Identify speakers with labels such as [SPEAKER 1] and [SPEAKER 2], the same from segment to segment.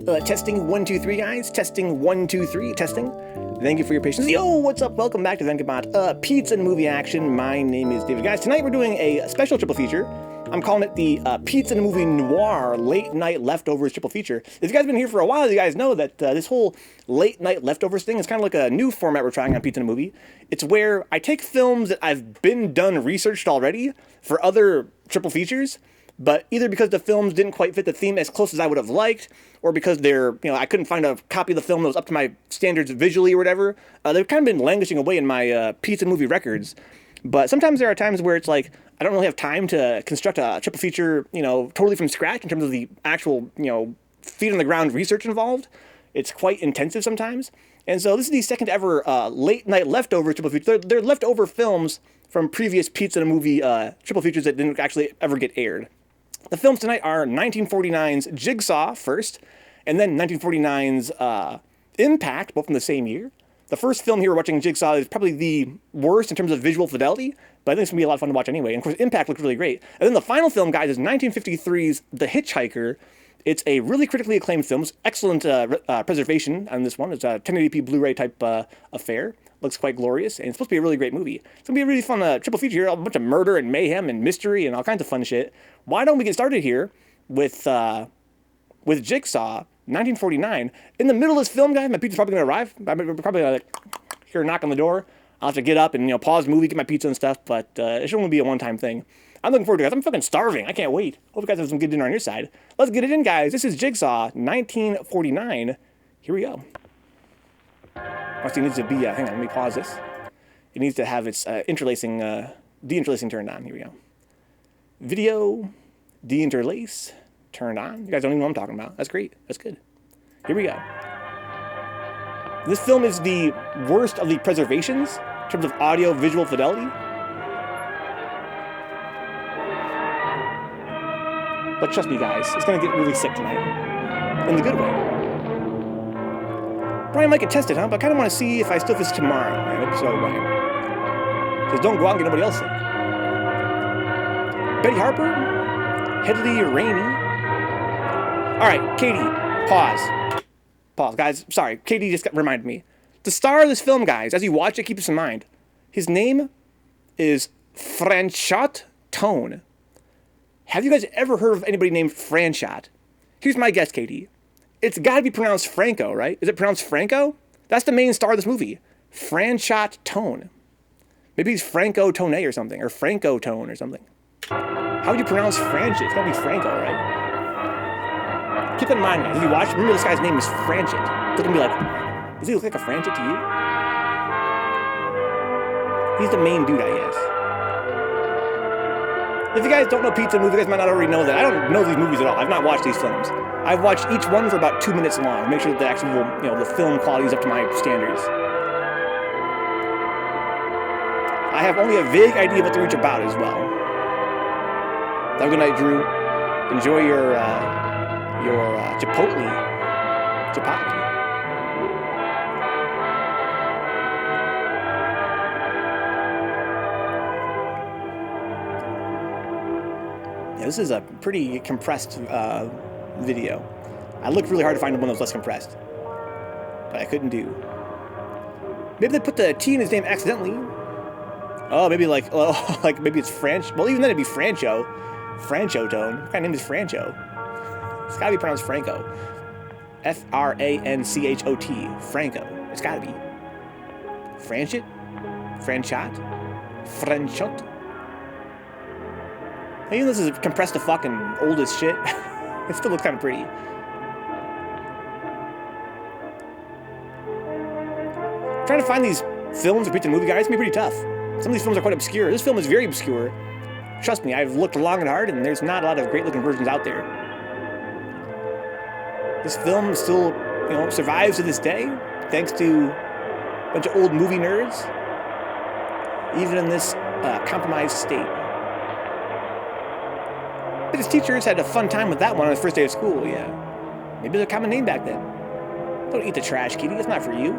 [SPEAKER 1] Testing 1 2 3, guys. Testing 1 2 3. Testing. Thank you for your patience. Yo, what's up? Welcome back to Vencabot. Pizza and movie action. My name is David. Guys, tonight we're doing a special triple feature. I'm calling it the Pizza and Movie Noir Late Night Leftovers Triple Feature. If you guys have been here for a while, you guys know that this whole Late Night Leftovers thing is kind of like a new format we're trying on Pizza and Movie. It's where I take films that I've been done researched already for other triple features, but either because the films didn't quite fit the theme as close as I would have liked, or because I couldn't find a copy of the film that was up to my standards visually or whatever, they've kind of been languishing away in my Pizza and Movie records. But sometimes there are times where it's like, I don't really have time to construct a triple feature, totally from scratch in terms of the actual, feet on the ground research involved. It's quite intensive sometimes. And so this is the second ever late night leftover triple feature. They're leftover films from previous Pizza and Movie triple features that didn't actually ever get aired. The films tonight are 1949's Jigsaw first, and then 1949's Impact, both from the same year. The first film here we're watching, Jigsaw, is probably the worst in terms of visual fidelity, but I think it's going to be a lot of fun to watch anyway. And of course, Impact looked really great. And then the final film, guys, is 1953's The Hitchhiker. It's a really critically acclaimed film. It's excellent preservation on this one. It's a 1080p Blu-ray type affair. Looks quite glorious, and it's supposed to be a really great movie. It's going to be a really fun triple feature here, a bunch of murder and mayhem and mystery and all kinds of fun shit. Why don't we get started here with Jigsaw, 1949. In the middle of this film, guys, my pizza's probably going to arrive. I'm probably going to hear a knock on the door. I'll have to get up and pause the movie, get my pizza and stuff, but it should only be a one-time thing. I'm looking forward to it, guys. I'm fucking starving. I can't wait. Hope you guys have some good dinner on your side. Let's get it in, guys. This is Jigsaw, 1949. Here we go. It needs to be, hang on, let me pause this. It needs to have its deinterlacing turned on. Here we go. Video, deinterlace, turned on. You guys don't even know what I'm talking about. That's great. That's good. Here we go. This film is the worst of the preservations in terms of audio-visual fidelity. But trust me, guys, it's going to get really sick tonight. In the good way. Brian might get tested, huh? But I kind of want to see if I still fist tomorrow. I hope so, Brian. Just don't go out and get nobody else sick. Betty Harper, Hedley Rainey. All right, Katie, pause. Pause, guys. Sorry, Katie just reminded me. The star of this film, guys, as you watch it, keep this in mind. His name is Franchot Tone. Have you guys ever heard of anybody named Franchot? Here's my guess, Katie. It's got to be pronounced Franco, right? Is it pronounced Franco? That's the main star of this movie. Franchot Tone. Maybe he's Franco Tone or something, or Franco Tone or something. How would you pronounce Franchot? It's got to be Franco, right? Keep that in mind, guys. If you watch, remember this guy's name is Franchot. It's going to be like, does he look like a Franchot to you? He's the main dude, I guess. If you guys don't know Pizza and Movie, you guys might not already know that. I don't know these movies at all. I've not watched these films. I've watched each one for about 2 minutes long. Make sure that the actual, the film quality is up to my standards. I have only a vague idea what they're each about as well. Have a good night, Drew. Enjoy your Chipotle. Yeah, this is a pretty compressed video. I looked really hard to find one that was less compressed, but I couldn't do. Maybe they put the T in his name accidentally. Oh, maybe maybe it's French. Well, even then it'd be Francho. Francho Tone. What kind of name is Francho? It's gotta be pronounced Franco. Franchot. Franco. It's gotta be. Franchot? Franchot? Franchot? Even this is compressed to fucking old as shit. It still looks kind of pretty. Trying to find these films or Pizza movie guys can be pretty tough. Some of these films are quite obscure. This film is very obscure. Trust me, I've looked long and hard, and there's not a lot of great-looking versions out there. This film still, survives to this day, thanks to a bunch of old movie nerds, even in this compromised state. But his teachers had a fun time with that one on his first day of school, yeah. Maybe there's a common name back then. Don't eat the trash, Kitty. It's not for you.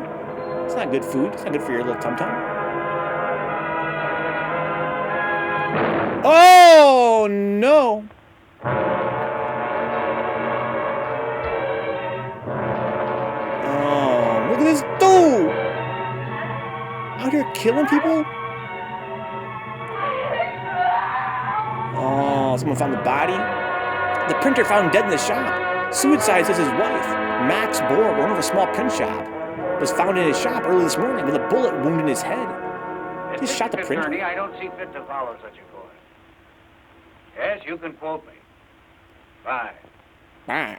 [SPEAKER 1] It's not good food. It's not good for your little tum-tum. Oh, no. Whoa! Out here killing people? Oh, someone found the body. The printer found dead in the shop. Suicide, says his wife. Max Borg, owner of a small print shop, was found in his shop early this morning with a bullet wound in his head. He shot the printer?
[SPEAKER 2] Attorney, I don't see fit to follow such a course. Yes, you can quote me. Bye.
[SPEAKER 1] Bye.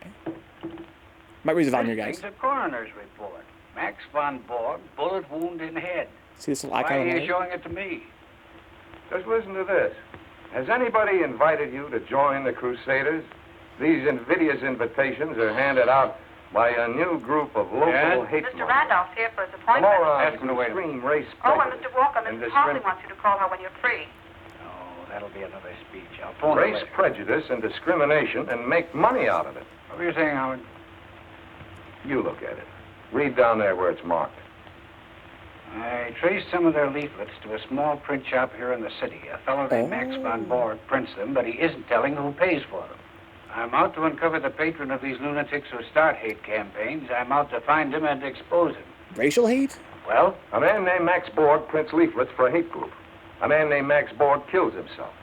[SPEAKER 1] Might read the volume here, guys.
[SPEAKER 2] It's a coroner's report. Max von Borg, bullet wound in head.
[SPEAKER 1] See this little
[SPEAKER 2] Why
[SPEAKER 1] icon?
[SPEAKER 2] are you showing it to me?
[SPEAKER 3] Just listen to this. Has anybody invited you to join the Crusaders? These invidious invitations are handed out by a new group of local hate
[SPEAKER 4] Mr. Randolph's here for his appointment.
[SPEAKER 3] Morons who scream race
[SPEAKER 4] Oh, and
[SPEAKER 3] prejudice
[SPEAKER 4] Mr. Walker,
[SPEAKER 3] and
[SPEAKER 4] Mrs. Hartley wants you to call her when you're free.
[SPEAKER 2] Oh, that'll be another speech. I'll phone her
[SPEAKER 3] race
[SPEAKER 2] later.
[SPEAKER 3] prejudice and discrimination and make money out of it.
[SPEAKER 2] What were you saying, Howard?
[SPEAKER 3] You look at it. Read down there where it's marked.
[SPEAKER 2] I traced some of their leaflets to a small print shop here in the city. A fellow named Max von Borg prints them, but he isn't telling who pays for them. I'm out to uncover the patron of these lunatics who start hate campaigns. I'm out to find him and expose him.
[SPEAKER 1] Racial hate?
[SPEAKER 2] Well?
[SPEAKER 3] A man named Max Borg prints leaflets for a hate group. A man named Max Borg kills himself.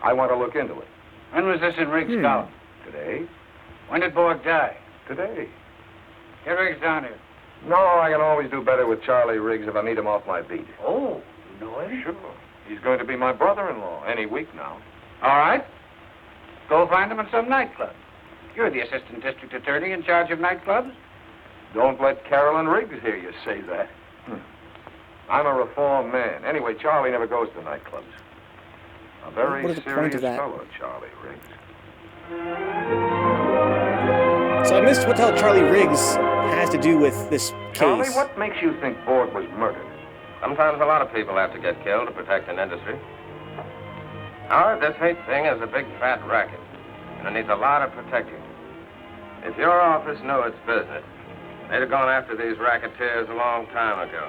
[SPEAKER 3] I want to look into it.
[SPEAKER 2] When was this in Riggs' column?
[SPEAKER 3] Today?
[SPEAKER 2] When did Borg die?
[SPEAKER 3] Today.
[SPEAKER 2] Get Riggs down here.
[SPEAKER 3] No, I can always do better with Charlie Riggs if I meet him off my beat.
[SPEAKER 2] Oh, you know him?
[SPEAKER 3] Sure. He's going to be my brother-in-law any week now.
[SPEAKER 2] All right. Go find him in some nightclub. You're the assistant district attorney in charge of nightclubs.
[SPEAKER 3] Don't let Carolyn Riggs hear you say that. I'm a reformed man. Anyway, Charlie never goes to nightclubs. A very
[SPEAKER 1] What is the point
[SPEAKER 3] serious
[SPEAKER 1] of that?
[SPEAKER 3] fellow, Charlie Riggs.
[SPEAKER 1] So I missed what the hell Charlie Riggs has to do with this
[SPEAKER 3] Charlie,
[SPEAKER 1] case.
[SPEAKER 3] what makes you think Borg was murdered?
[SPEAKER 5] Sometimes a lot of people have to get killed to protect an industry. Howard, this hate thing is a big fat racket, and it needs a lot of protecting. If your office knew its business, they'd have gone after these racketeers a long time ago.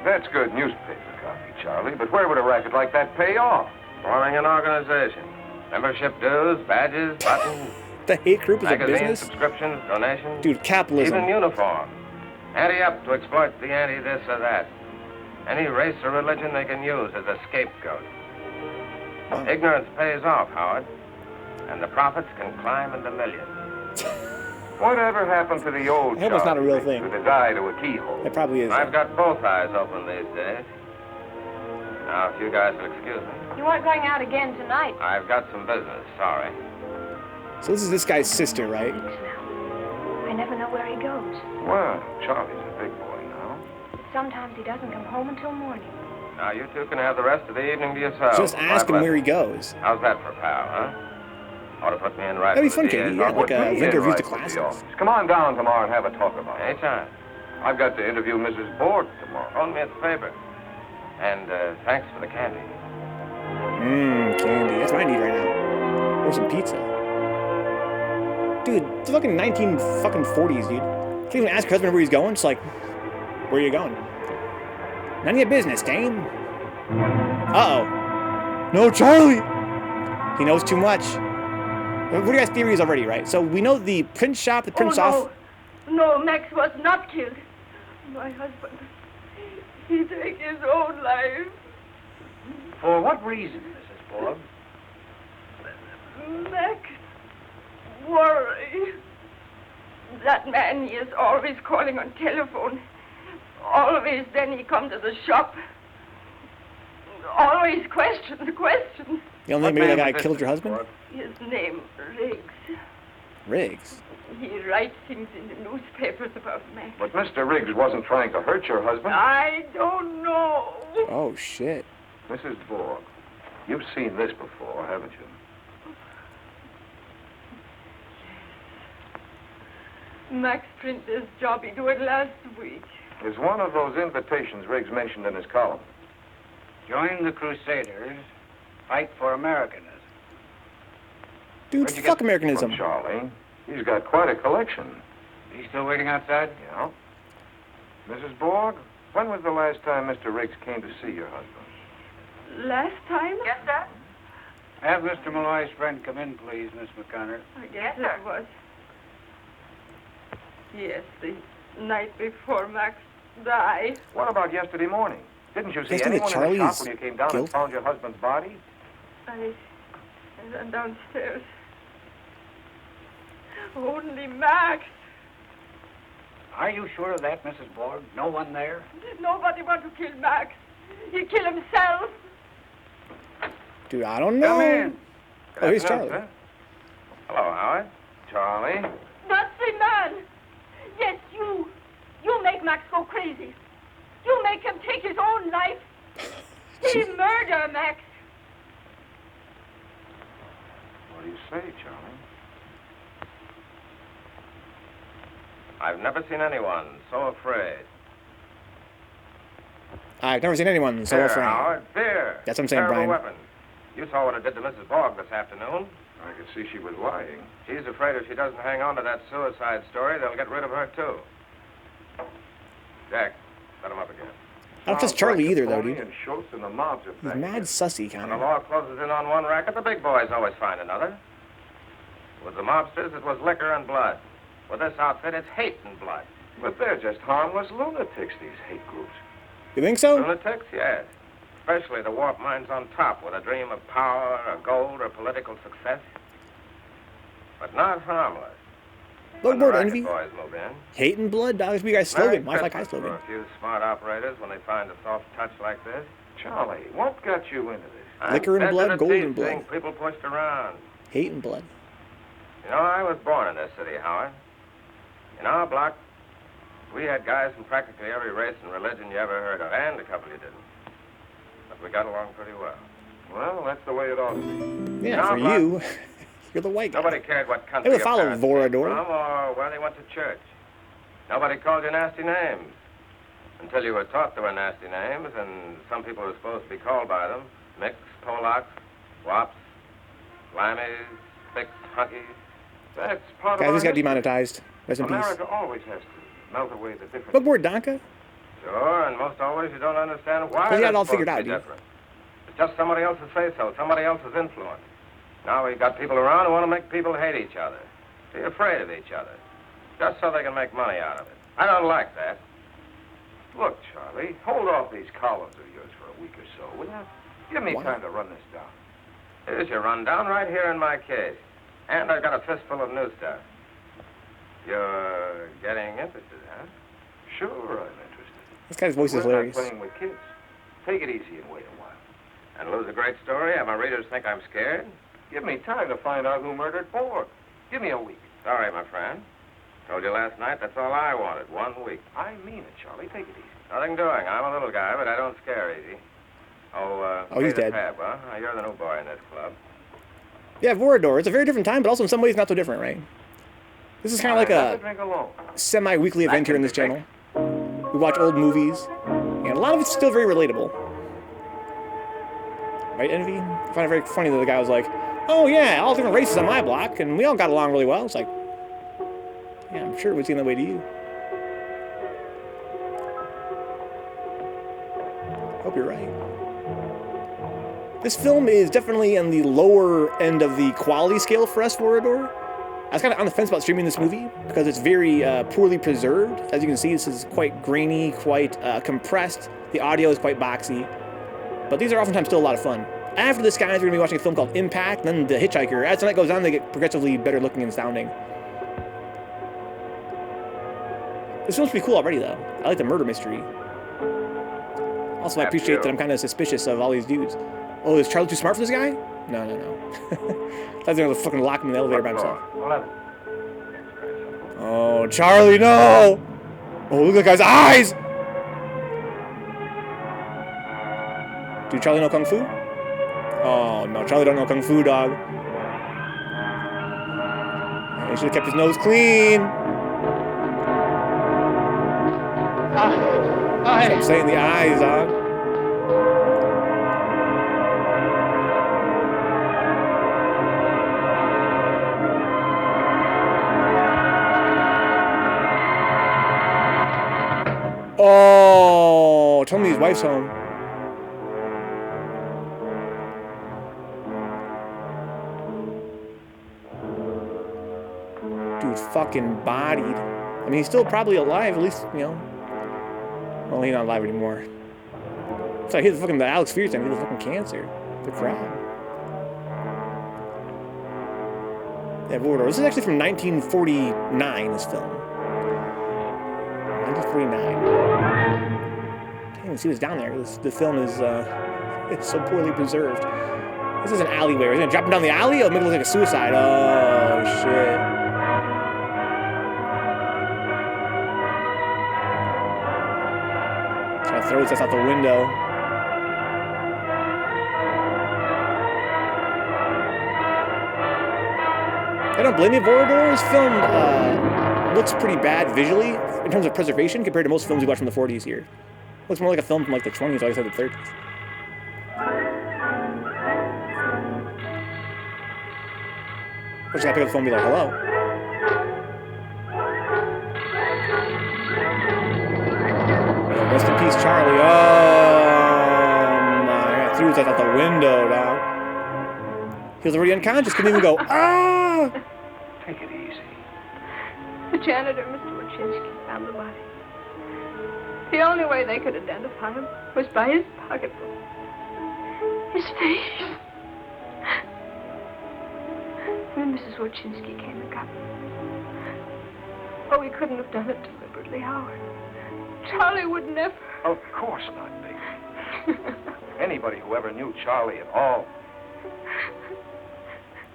[SPEAKER 3] That's good newspaper copy, Charlie, but where would a racket like that pay off?
[SPEAKER 5] Forming an organization. Membership dues, badges, buttons,
[SPEAKER 1] The hate group is a
[SPEAKER 5] magazine
[SPEAKER 1] business?
[SPEAKER 5] subscriptions, donations.
[SPEAKER 1] Dude, capitalism.
[SPEAKER 5] Even uniforms. Anti-up to exploit the anti-this or that. Any race or religion they can use as a scapegoat. Ignorance pays off, Howard, and the profits can climb into millions.
[SPEAKER 3] Whatever happened to the old
[SPEAKER 1] I hope it's not a real
[SPEAKER 3] Charlie
[SPEAKER 1] thing.
[SPEAKER 3] with his eye to a keyhole?
[SPEAKER 1] It probably is.
[SPEAKER 5] I've got both eyes open these days. Now, if you guys will excuse me,
[SPEAKER 4] You aren't going out again tonight.
[SPEAKER 5] I've got some business, sorry.
[SPEAKER 1] So this is this guy's sister, right?
[SPEAKER 6] I never know where he goes.
[SPEAKER 3] Well, Charlie's a big boy now.
[SPEAKER 6] Sometimes he doesn't come home until morning.
[SPEAKER 5] Now, you two can have the rest of the evening to yourselves.
[SPEAKER 1] Just ask him where he goes.
[SPEAKER 5] How's that for a pal, huh? Ought to put me in right
[SPEAKER 1] That'd be
[SPEAKER 5] with
[SPEAKER 1] fun,
[SPEAKER 5] the
[SPEAKER 1] Katie.
[SPEAKER 5] DA's
[SPEAKER 1] Yeah,
[SPEAKER 5] office.
[SPEAKER 1] like a
[SPEAKER 3] Put me
[SPEAKER 1] Vinker
[SPEAKER 3] in
[SPEAKER 1] Views to
[SPEAKER 3] right with the
[SPEAKER 1] classes.
[SPEAKER 3] office. Come on down tomorrow and have a talk about it.
[SPEAKER 5] Anytime.
[SPEAKER 3] I've got to interview Mrs. Borg tomorrow.
[SPEAKER 5] Phone me at the paper. And thanks for the candy.
[SPEAKER 1] Candy. That's what I need right now. Or some pizza. Dude, it's fucking 1940s, dude. Can't even ask her husband where he's going. It's like, where are you going? None of your business, dame. Uh-oh. No, Charlie! He knows too much. What are you guys' theories already, right? So we know the print shop, the prints off.
[SPEAKER 7] No, Max was not killed. My husband, he took his own life.
[SPEAKER 2] For what reason, Mrs. Borg?
[SPEAKER 7] Max, worry. That man, he is always calling on telephone. Always, then he come to the shop. Always questions.
[SPEAKER 1] You don't think maybe that guy killed your husband?
[SPEAKER 7] His name, Riggs.
[SPEAKER 1] Riggs.
[SPEAKER 7] He writes things in the newspapers about Max.
[SPEAKER 3] But Mr. Riggs wasn't trying to hurt your husband.
[SPEAKER 7] I don't know.
[SPEAKER 1] Oh, shit.
[SPEAKER 3] Mrs. Borg, you've seen this before, haven't you?
[SPEAKER 7] Max print this job. He do it last week.
[SPEAKER 3] It's one of those invitations Riggs mentioned in his column.
[SPEAKER 2] Join the Crusaders, fight for Americanism.
[SPEAKER 1] Dude,
[SPEAKER 2] Where'd you
[SPEAKER 1] fuck
[SPEAKER 2] get
[SPEAKER 1] Americanism.
[SPEAKER 3] From Charlie. He's got quite a collection.
[SPEAKER 2] Is he still waiting outside?
[SPEAKER 3] Yeah. Mrs. Borg, when was the last time Mr. Riggs came to see your husband?
[SPEAKER 7] Last time?
[SPEAKER 4] Yes, sir?
[SPEAKER 2] Have Mr. Malloy's friend come in, please, Miss McConnor.
[SPEAKER 7] I guess
[SPEAKER 4] Yes,
[SPEAKER 7] it
[SPEAKER 4] sir.
[SPEAKER 7] was. Yes, the night before Max Die.
[SPEAKER 3] What about yesterday morning? Didn't you see
[SPEAKER 1] Yesterday,
[SPEAKER 3] anyone in the shop
[SPEAKER 1] Charlie's
[SPEAKER 3] when you came down
[SPEAKER 1] guilt?
[SPEAKER 3] and found your husband's body?
[SPEAKER 7] I ran downstairs. Only Max.
[SPEAKER 2] Are you sure of that, Mrs. Borg? No one there?
[SPEAKER 7] Did nobody want to kill Max? He killed himself.
[SPEAKER 1] Dude, I don't know.
[SPEAKER 3] Come in.
[SPEAKER 1] Oh, here's
[SPEAKER 3] Good
[SPEAKER 1] Charlie.
[SPEAKER 3] afternoon,
[SPEAKER 5] Hello, Howard.
[SPEAKER 3] sir. Charlie.
[SPEAKER 7] That's the man. Yes, you. You make Max go crazy. You make him take his own life. He murdered Max.
[SPEAKER 3] What do you say, Charlie?
[SPEAKER 5] I've never seen anyone so afraid.
[SPEAKER 1] I've never seen anyone so
[SPEAKER 5] Fear,
[SPEAKER 1] afraid.
[SPEAKER 5] Howard, fear.
[SPEAKER 1] That's what I'm saying,
[SPEAKER 5] Terrible
[SPEAKER 1] Brian.
[SPEAKER 5] weapon. You saw what it did to Mrs. Borg this afternoon.
[SPEAKER 3] I could see she was lying.
[SPEAKER 5] She's afraid if she doesn't hang on to that suicide story, they'll get rid of her, too. Jack, let him up again.
[SPEAKER 1] I don't trust
[SPEAKER 3] Sounds
[SPEAKER 1] Charlie
[SPEAKER 3] like
[SPEAKER 1] either,
[SPEAKER 3] the
[SPEAKER 1] though,
[SPEAKER 3] phony
[SPEAKER 1] dude.
[SPEAKER 3] And Schultz and the mobs are
[SPEAKER 1] He's
[SPEAKER 3] back
[SPEAKER 1] mad
[SPEAKER 3] here.
[SPEAKER 1] sussy,
[SPEAKER 5] When
[SPEAKER 1] kind
[SPEAKER 5] the
[SPEAKER 1] of.
[SPEAKER 5] law closes in on one racket, the big boys always find another. With the mobsters, it was liquor and blood. With this outfit, it's hate and blood.
[SPEAKER 3] But they're just harmless lunatics, these hate groups.
[SPEAKER 1] You think so?
[SPEAKER 5] Lunatics, yes. Especially the warped minds on top with a dream of power or gold or political success. But not harmless. When the
[SPEAKER 1] Billboard
[SPEAKER 5] racket
[SPEAKER 1] envy,
[SPEAKER 5] boys move in.
[SPEAKER 1] hate and blood. That was be your guys'
[SPEAKER 5] Merry
[SPEAKER 1] slogan. Life like I
[SPEAKER 5] Christmas
[SPEAKER 1] slogan.
[SPEAKER 5] for a few smart operators when they find a soft touch like this.
[SPEAKER 3] Charlie, what got you into this?
[SPEAKER 5] I'm
[SPEAKER 1] Liquor and
[SPEAKER 5] fed to
[SPEAKER 1] blood,
[SPEAKER 5] the
[SPEAKER 1] gold
[SPEAKER 5] teeth
[SPEAKER 1] and blood.
[SPEAKER 5] thing people pushed around.
[SPEAKER 1] Hate and blood.
[SPEAKER 5] You know, I was born in this city, Howard. In our block, we had guys from practically every race and religion you ever heard of, and a couple you didn't. But we got along pretty well.
[SPEAKER 3] Well, that's the way it ought to be.
[SPEAKER 1] Yeah,
[SPEAKER 5] No,
[SPEAKER 1] for
[SPEAKER 5] but-
[SPEAKER 1] you. You're the white guy.
[SPEAKER 5] Nobody cared what country
[SPEAKER 1] would
[SPEAKER 5] your
[SPEAKER 1] follow
[SPEAKER 5] parents came
[SPEAKER 1] Vorador.
[SPEAKER 5] from or where they went to church. Nobody called you nasty names. Until you were taught there were nasty names, and some people were supposed to be called by them. Micks, Polacks, Wops, Lammies, Fix, Hunkies.
[SPEAKER 3] That's part
[SPEAKER 1] Guys,
[SPEAKER 3] of
[SPEAKER 1] this
[SPEAKER 3] our
[SPEAKER 1] got demonetized. Rest in peace.
[SPEAKER 3] America always has to melt away the difference.
[SPEAKER 1] Bookboard Donka?
[SPEAKER 5] Sure, and most always you don't understand why
[SPEAKER 1] Well, you got it
[SPEAKER 5] they're
[SPEAKER 1] all
[SPEAKER 5] supposed
[SPEAKER 1] figured
[SPEAKER 5] to
[SPEAKER 1] out,
[SPEAKER 5] be
[SPEAKER 1] dude.
[SPEAKER 5] different. It's just somebody else's say-so, somebody else's influence. Now we've got people around who want to make people hate each other, be afraid of each other, just so they can make money out of it. I don't like that.
[SPEAKER 3] Look, Charlie, hold off these columns of yours for a week or so, will you? Give me
[SPEAKER 1] Why?
[SPEAKER 3] time to run this down.
[SPEAKER 5] Here's your rundown right here in my case. And I've got a fistful of new stuff. You're getting interested, huh?
[SPEAKER 3] Sure, I'm interested.
[SPEAKER 1] This guy's voice is
[SPEAKER 3] We're
[SPEAKER 1] hilarious.
[SPEAKER 3] not playing with kids. Take it easy and wait a while.
[SPEAKER 5] And lose a great story? Have my readers think I'm scared?
[SPEAKER 3] Give me time to find out who murdered Borg. Give me a week.
[SPEAKER 5] Sorry, my friend. Told you last night that's all I wanted, 1 week.
[SPEAKER 3] I mean it, Charlie. Take it easy.
[SPEAKER 5] Nothing doing. I'm a little guy, but I don't scare easy.
[SPEAKER 1] Oh,
[SPEAKER 5] pay
[SPEAKER 1] he's
[SPEAKER 5] the
[SPEAKER 1] dead.
[SPEAKER 5] tab, huh? You're the new boy in this club.
[SPEAKER 1] Yeah, Vorador. It's a very different time, but also in some ways not so different, right? This is kind of like
[SPEAKER 3] Let the
[SPEAKER 1] a
[SPEAKER 3] drink alone.
[SPEAKER 1] semi-weekly event here in this channel. We watch old movies, and a lot of it's still very relatable. Right, Envy? I find it very funny that the guy was like, oh yeah, all different races on my block, and we all got along really well. It's like, yeah, I'm sure it would seem that way to you. Hope you're right. This film is definitely on the lower end of the quality scale for us, Vorador. I was kind of on the fence about streaming this movie because it's very poorly preserved. As you can see, this is quite grainy, quite compressed. The audio is quite boxy. But these are oftentimes still a lot of fun. After this, guys, we're going to be watching a film called Impact, then The Hitchhiker. As the night goes on, they get progressively better looking and sounding. This film's pretty cool already, though. I like the murder mystery. Also, I appreciate that I'm kind of suspicious of all these dudes. Oh, is Charlie too smart for this guy? No. I thought they were going to fucking lock him in the elevator by himself.
[SPEAKER 2] 11.
[SPEAKER 1] Oh, Charlie, no! Oh, look at that guy's eyes! Dude, Charlie know Kung Fu? Oh, no, Charlie don't know Kung Fu, dog. He should have kept his nose clean. I'm saying the eyes, dog. Oh, tell me his wife's home. Dude, fucking bodied. I mean, he's still probably alive, at least, you know. Well, he's not alive anymore. So he's fucking the Alex Fierstein. He had fucking cancer. The Crown. Yeah, Volador. This is actually from 1949. This film. 1949. Can't even see what's down there. The film is it's so poorly preserved. This is an alleyway. He's gonna drop him down the alley. It'll make it look like a suicide. Oh shit. Trying to throw his ass out the window. I don't blame you. Volador is filmed, looks pretty bad visually in terms of preservation compared to most films we watch from the 40s here. Looks more like a film from like the 20s, like I said, the 30s. First, I gotta pick up the phone and be like, hello. Yeah, rest in peace, Charlie. Oh my God, threw his ass out the window, dog. He was already unconscious, couldn't even go, ah!
[SPEAKER 2] Take it easy.
[SPEAKER 4] The janitor, Mr. Wojcinski, found the body. The only way they could identify him was by his pocketbook. His face. And then Mrs. Wojcinski came and got him. Oh, he couldn't have done it deliberately, Howard. Charlie would never.
[SPEAKER 3] Of course not, baby. Anybody who ever knew Charlie at all.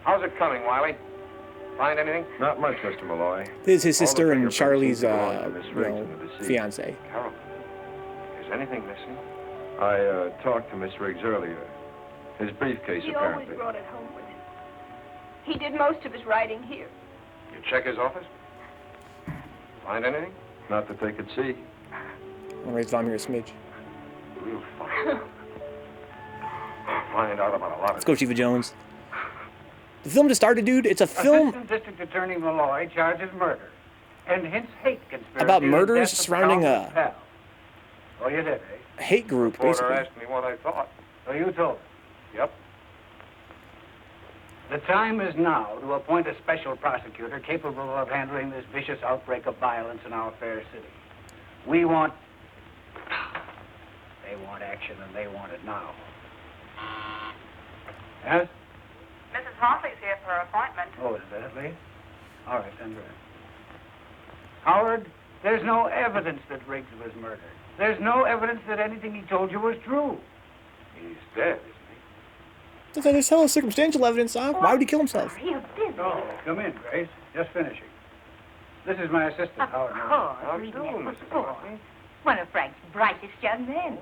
[SPEAKER 3] How's it coming, Wiley? Find anything? Not much, Mr. Malloy.
[SPEAKER 1] This is his
[SPEAKER 3] All the
[SPEAKER 1] sister and
[SPEAKER 3] fingerprints
[SPEAKER 1] Charlie's,
[SPEAKER 3] seem to belong to Miss Riggs and the deceased.
[SPEAKER 1] fiance.
[SPEAKER 3] Carol, is anything missing? I talked to Miss Riggs earlier. His briefcase,
[SPEAKER 4] He
[SPEAKER 3] apparently.
[SPEAKER 4] always brought it home with him. He did most of his writing here.
[SPEAKER 3] You check his office? Find anything? Not that they could see.
[SPEAKER 1] I'll raise volume here a smidge.
[SPEAKER 3] We'll find out. Find out about a lot of
[SPEAKER 1] Let's go, Chief of Jones. The film just started, dude. It's a film
[SPEAKER 2] Assistant District Attorney Malloy charges murder and hints hate conspiracy
[SPEAKER 1] about
[SPEAKER 2] and
[SPEAKER 1] murders
[SPEAKER 2] death of
[SPEAKER 1] surrounding
[SPEAKER 2] Carlton's
[SPEAKER 1] a
[SPEAKER 2] pal. Oh, you did, eh?
[SPEAKER 1] hate group,
[SPEAKER 3] Reporter
[SPEAKER 1] basically.
[SPEAKER 3] asked me what I thought.
[SPEAKER 2] So you told her.
[SPEAKER 3] Yep.
[SPEAKER 2] The time is now to appoint a special prosecutor capable of handling this vicious outbreak of violence in our fair city. We want... They want action, and they want it now. Yes?
[SPEAKER 4] Mrs. Hartley's here for her appointment.
[SPEAKER 2] Oh, is that Lee? All right, send her in. Howard, there's no evidence that Riggs was murdered. There's no evidence that anything he told you was true.
[SPEAKER 3] He's dead, isn't
[SPEAKER 1] There's hella circumstantial evidence, huh? Why would he kill himself?
[SPEAKER 2] Oh, come in, Grace. Just finishing. This is my assistant, Howard. Murray.
[SPEAKER 3] How do you do, Mrs. Hartley?
[SPEAKER 8] One of Frank's brightest young men.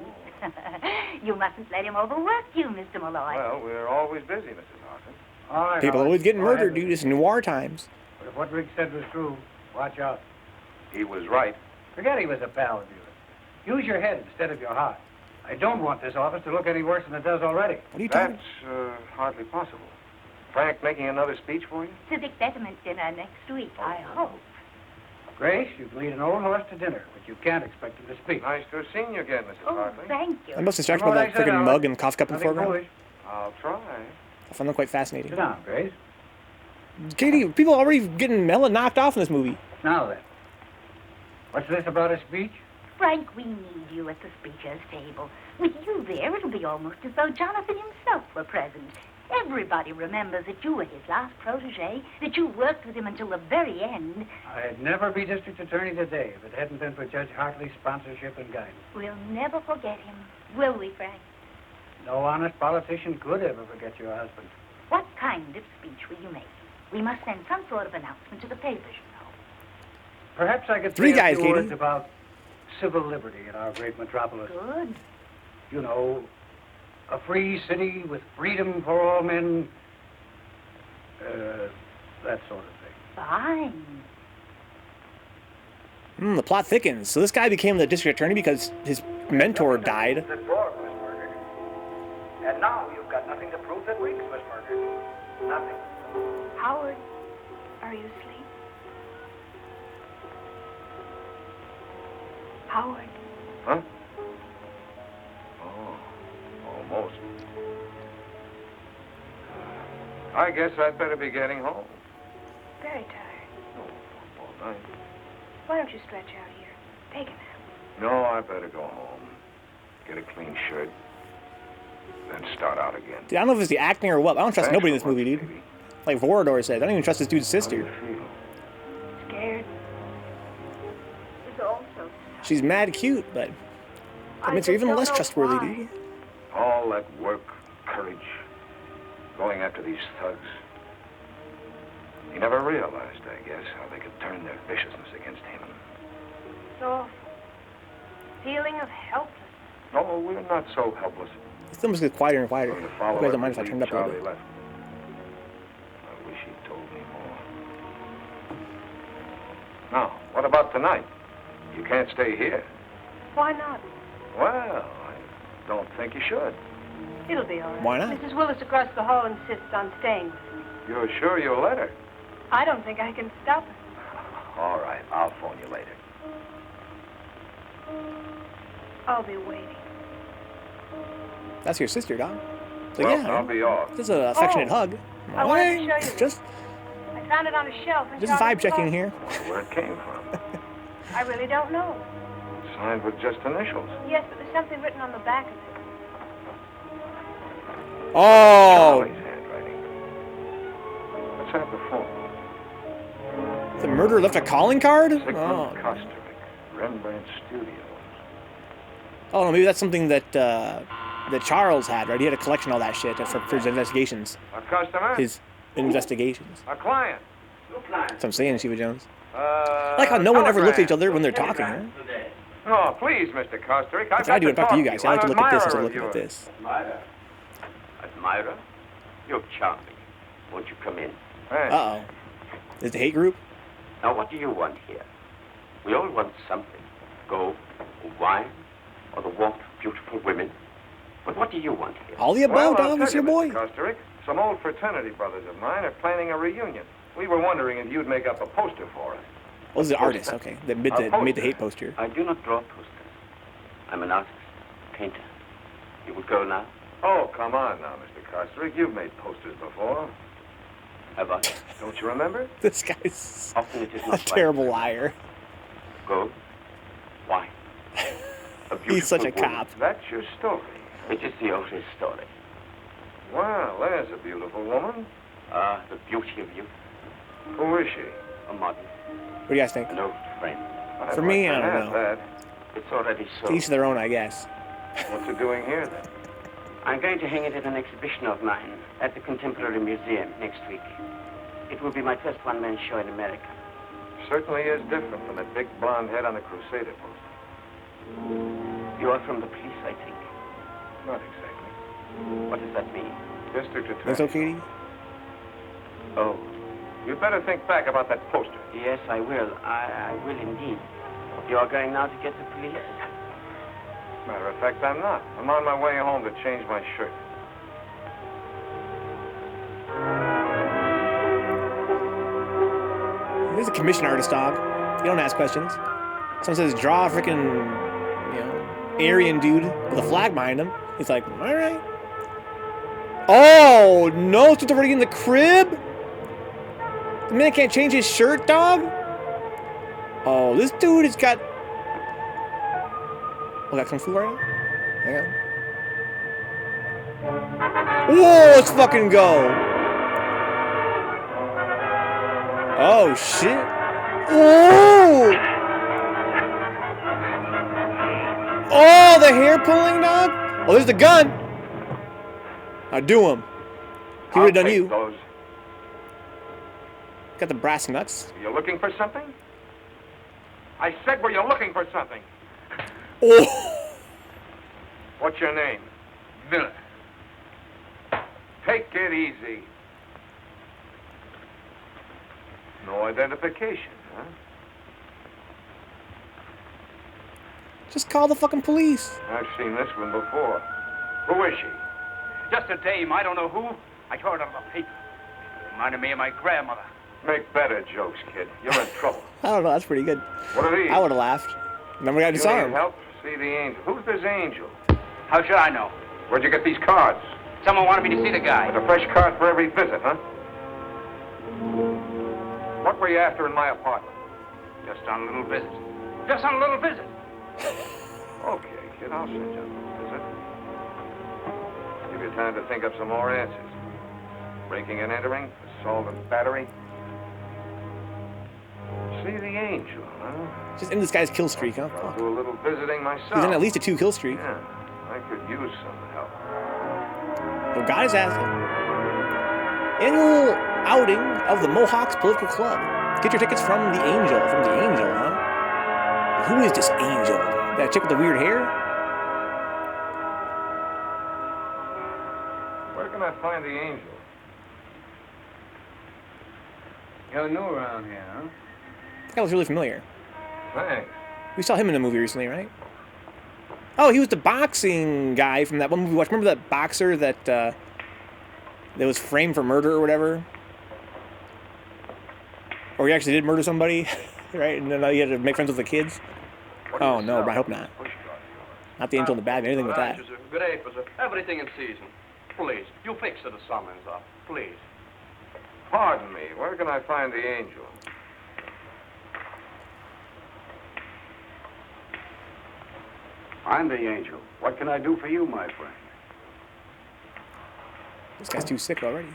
[SPEAKER 8] You mustn't let him overwork you, Mr. Malloy.
[SPEAKER 3] Well, we're always busy, Mrs. Hartley.
[SPEAKER 2] All right,
[SPEAKER 1] People
[SPEAKER 2] Howard.
[SPEAKER 1] always getting
[SPEAKER 2] Go ahead
[SPEAKER 1] murdered,
[SPEAKER 2] with
[SPEAKER 1] dude.
[SPEAKER 2] it.
[SPEAKER 1] It's noir times.
[SPEAKER 2] But if what Riggs said was true, watch out.
[SPEAKER 3] He was right.
[SPEAKER 2] Forget he was a pal of yours. Use your head instead of your heart. I don't want this office to look any worse than it does already.
[SPEAKER 1] What are you talking?
[SPEAKER 3] That's hardly possible. Frank making another speech for you?
[SPEAKER 8] Civic betterment dinner next week, I hope.
[SPEAKER 2] Grace, you can lead an old horse to dinner, but you can't expect him to speak.
[SPEAKER 3] Nice to have seen you again, Mrs.
[SPEAKER 8] Oh,
[SPEAKER 3] Hartley.
[SPEAKER 8] thank you.
[SPEAKER 1] I'm most distracted by
[SPEAKER 2] What I
[SPEAKER 1] that
[SPEAKER 2] said,
[SPEAKER 1] freaking
[SPEAKER 2] Howard.
[SPEAKER 1] mug and coffee cup in the
[SPEAKER 2] Nothing
[SPEAKER 1] foreground.
[SPEAKER 2] foolish.
[SPEAKER 3] I'll try.
[SPEAKER 1] I find them quite fascinating.
[SPEAKER 2] Sit down, Grace.
[SPEAKER 1] Katie, people are already getting hella knocked off in this movie.
[SPEAKER 2] Now then. What's this about a speech?
[SPEAKER 8] Frank, we need you at the speaker's table. With you there, it'll be almost as though Jonathan himself were present. Everybody remembers that you were his last protege, that you worked with him until the very end.
[SPEAKER 2] I'd never be district attorney today if it hadn't been for Judge Hartley's sponsorship and guidance.
[SPEAKER 8] We'll never forget him, will we, Frank?
[SPEAKER 2] No honest politician could ever forget your husband.
[SPEAKER 8] What kind of speech will you make? We must send some sort of announcement to the papers, you know.
[SPEAKER 2] Perhaps I could
[SPEAKER 1] Three
[SPEAKER 2] say
[SPEAKER 1] guys,
[SPEAKER 2] a few
[SPEAKER 1] Katie.
[SPEAKER 2] words about civil liberty in our great metropolis.
[SPEAKER 8] Good.
[SPEAKER 2] You know, a free city with freedom for all men. That sort of thing.
[SPEAKER 8] Fine.
[SPEAKER 1] The plot thickens. So this guy became the district attorney because his mentor died.
[SPEAKER 2] That Borg was murdered. And now you've got nothing to prove that Riggs was murdered. Nothing.
[SPEAKER 6] Howard, are you asleep? Howard.
[SPEAKER 3] Huh? Oh, almost. I guess I'd better be getting home.
[SPEAKER 6] Very tired.
[SPEAKER 3] Oh, all night.
[SPEAKER 6] Why don't you stretch out here? Take a nap.
[SPEAKER 3] No, I better go home. Get a clean shirt. Then start out again.
[SPEAKER 1] Dude, I don't know if it's the acting or what. I don't trust
[SPEAKER 3] Thanks
[SPEAKER 1] nobody in this
[SPEAKER 3] for
[SPEAKER 1] movie,
[SPEAKER 3] looking,
[SPEAKER 1] dude.
[SPEAKER 3] baby.
[SPEAKER 1] Like Vorador said, I don't even trust this dude's
[SPEAKER 3] How do
[SPEAKER 1] sister.
[SPEAKER 3] you feel?
[SPEAKER 4] Scared. It's all so sad.
[SPEAKER 1] She's mad cute, but that makes her even less trustworthy, dude.
[SPEAKER 3] All that work, courage, going after these thugs. He never realized, I guess, how they could turn their viciousness against him.
[SPEAKER 4] It's awful. Feeling of helplessness.
[SPEAKER 3] No, we're not so helpless.
[SPEAKER 1] This film just gets quieter and quieter.
[SPEAKER 3] Going to
[SPEAKER 1] You
[SPEAKER 3] follow
[SPEAKER 1] guys don't mind if I
[SPEAKER 3] every
[SPEAKER 1] turned up a little
[SPEAKER 3] Charlie
[SPEAKER 1] bit.
[SPEAKER 3] left. I wish he'd told me more. Now, what about tonight? You can't stay here.
[SPEAKER 4] Why not?
[SPEAKER 3] Well, I don't think you should.
[SPEAKER 4] It'll be all right.
[SPEAKER 1] Why not?
[SPEAKER 4] Mrs. Willis across the hall insists on staying with me.
[SPEAKER 3] You're sure you'll let her?
[SPEAKER 4] I don't think I can stop her.
[SPEAKER 3] All right, I'll phone you later.
[SPEAKER 4] I'll be waiting.
[SPEAKER 1] That's your sister, dog. So
[SPEAKER 3] Well,
[SPEAKER 1] yeah,
[SPEAKER 3] I'll be off.
[SPEAKER 1] this is an affectionate
[SPEAKER 4] Oh,
[SPEAKER 1] hug.
[SPEAKER 4] I wanted to show you
[SPEAKER 1] Just
[SPEAKER 4] I found it on a shelf. in
[SPEAKER 1] vibe
[SPEAKER 4] Charlie's
[SPEAKER 1] checking
[SPEAKER 4] closet.
[SPEAKER 1] here.
[SPEAKER 3] Where it came from.
[SPEAKER 4] I really don't know.
[SPEAKER 3] Signed with just initials.
[SPEAKER 4] Yes, but there's something written on the back of it.
[SPEAKER 1] Oh,
[SPEAKER 3] Charlie's handwriting. Let's have the phone.
[SPEAKER 1] the murderer left a calling card?
[SPEAKER 3] Sigmund
[SPEAKER 1] Oh.
[SPEAKER 3] Kosterick, Rembrandt Studios.
[SPEAKER 1] Oh no, maybe that's something that that Charles had, right? He had a collection of all that shit for his investigations.
[SPEAKER 3] A customer?
[SPEAKER 1] His investigations.
[SPEAKER 3] A client?
[SPEAKER 1] That's what I'm saying, Shiva Jones. I like how no one ever looks at each other when they're talking, huh?
[SPEAKER 3] Oh, please, Mr. Kosterick.
[SPEAKER 1] That's what I do when I talk to you guys. I like to look at this instead of looking at this.
[SPEAKER 5] Admira? Admira? You're charming. Won't you come in?
[SPEAKER 1] Uh-oh. Is it the hate group?
[SPEAKER 5] Now, what do you want here? We all want something. Gold, or wine, or the warmth of beautiful women. But what do you want here?
[SPEAKER 1] All the above, dog. It's your boy.
[SPEAKER 3] Mr. Kosterick, some old fraternity brothers of mine are planning a reunion. We were wondering if you'd make up a poster for us.
[SPEAKER 1] Oh, this is the artist, okay. That made the hate poster.
[SPEAKER 5] I do not draw posters. I'm an artist, painter. You would go now?
[SPEAKER 3] Oh, come on now, Mr. Kosterick. You've made posters before.
[SPEAKER 5] Have I?
[SPEAKER 3] Don't you remember?
[SPEAKER 1] This guy's
[SPEAKER 5] Often it is
[SPEAKER 1] a
[SPEAKER 5] not
[SPEAKER 1] terrible liar.
[SPEAKER 5] Gold, wine. A
[SPEAKER 1] He's such a
[SPEAKER 5] beautiful woman.
[SPEAKER 1] cop.
[SPEAKER 3] That's your story.
[SPEAKER 5] It is the oldest story.
[SPEAKER 3] Well, there's a beautiful woman.
[SPEAKER 5] Ah, the beauty of youth.
[SPEAKER 3] Who is she?
[SPEAKER 5] A model,
[SPEAKER 1] What do you guys think?
[SPEAKER 5] an old friend.
[SPEAKER 3] I'd
[SPEAKER 1] For me,
[SPEAKER 3] like
[SPEAKER 1] I
[SPEAKER 3] to
[SPEAKER 1] don't
[SPEAKER 3] have
[SPEAKER 1] know.
[SPEAKER 3] That.
[SPEAKER 5] It's already
[SPEAKER 1] To
[SPEAKER 5] sold.
[SPEAKER 1] each their own, I guess.
[SPEAKER 3] What's it doing here, then?
[SPEAKER 5] I'm going to hang it at an exhibition of mine at the Contemporary Museum next week. It will be my first one-man show in America.
[SPEAKER 3] Certainly is different from that big blonde head on the Crusader poster.
[SPEAKER 5] You are from the police, I think.
[SPEAKER 3] Not exactly.
[SPEAKER 5] What does that mean?
[SPEAKER 3] District Attorney.
[SPEAKER 1] Think so, Katie?
[SPEAKER 5] Oh,
[SPEAKER 3] You'd better think back about that poster.
[SPEAKER 5] yes, I will. I will indeed. You are going now to get the police?
[SPEAKER 3] Matter of fact, I'm not. I'm on my way home to change my shirt.
[SPEAKER 1] He's a commission artist, dog. You don't ask questions. Someone says, draw a freaking, Aryan dude with a flag behind him. He's like, all right. Oh, no, it's already in the crib? The man can't change his shirt, dog? Oh, this dude has got... Oh, got Kung Fu right now? Hang on. Whoa, let's fucking go. Oh, shit. Oh! Oh, the hair pulling, dog? Oh, there's the gun. Now do him. He would have done
[SPEAKER 3] I'll take
[SPEAKER 1] you.
[SPEAKER 3] those.
[SPEAKER 1] Got the brass nuts.
[SPEAKER 3] Are you looking for something? I said, were you looking for something?
[SPEAKER 1] Oh!
[SPEAKER 3] What's your name?
[SPEAKER 2] Miller.
[SPEAKER 3] Take it easy. No identification, huh?
[SPEAKER 1] Just call the fucking police.
[SPEAKER 3] I've seen this one before. Who is she?
[SPEAKER 2] Just a dame, I don't know who. I heard it on the paper. Reminded me of my grandmother.
[SPEAKER 3] Make better jokes, kid. You're in trouble.
[SPEAKER 1] I don't know, that's pretty good.
[SPEAKER 3] What are these?
[SPEAKER 1] I would have laughed. Remember I
[SPEAKER 3] You
[SPEAKER 1] disarmed.
[SPEAKER 3] need help? See the angel. Who's this angel?
[SPEAKER 2] How should I know?
[SPEAKER 3] Where'd you get these cards?
[SPEAKER 2] Someone wanted me to see the guy.
[SPEAKER 3] With a fresh card for every visit, huh? What were you after in my apartment?
[SPEAKER 2] Just on a little visit. Just on a little visit.
[SPEAKER 3] Okay, kid, I'll send you a visit. Give you time to think up some more answers. Breaking and entering, assault and battery. See the angel, huh?
[SPEAKER 1] Just end this guy's kill streak, huh?
[SPEAKER 3] I'll
[SPEAKER 1] Fuck.
[SPEAKER 3] do a little visiting myself.
[SPEAKER 1] He's in at least a 2 kill streak.
[SPEAKER 3] Yeah, I could use some help.
[SPEAKER 1] So God is asking. Annual outing of the Mohawks Political Club. Get your tickets from the Angel. From the Angel, huh? Who is this Angel? That chick with the weird hair?
[SPEAKER 3] Where can I find the angel?
[SPEAKER 2] You're new around here, huh?
[SPEAKER 1] That guy was really familiar.
[SPEAKER 3] Thanks.
[SPEAKER 1] We saw him in a movie recently, right? Oh, he was the boxing guy from that one movie we watched. Remember that boxer that was framed for murder or whatever? Or he actually did murder somebody, right? And then he had to make friends with the kids? Oh, no, I hope not. Not the angel in the bag, anything with that.
[SPEAKER 9] Grapes, everything in season. Please, you fix the summons up, please.
[SPEAKER 3] Pardon me, where can I find the angel?
[SPEAKER 2] I'm the angel. What can I do for you, my friend?
[SPEAKER 1] This guy's too sick already.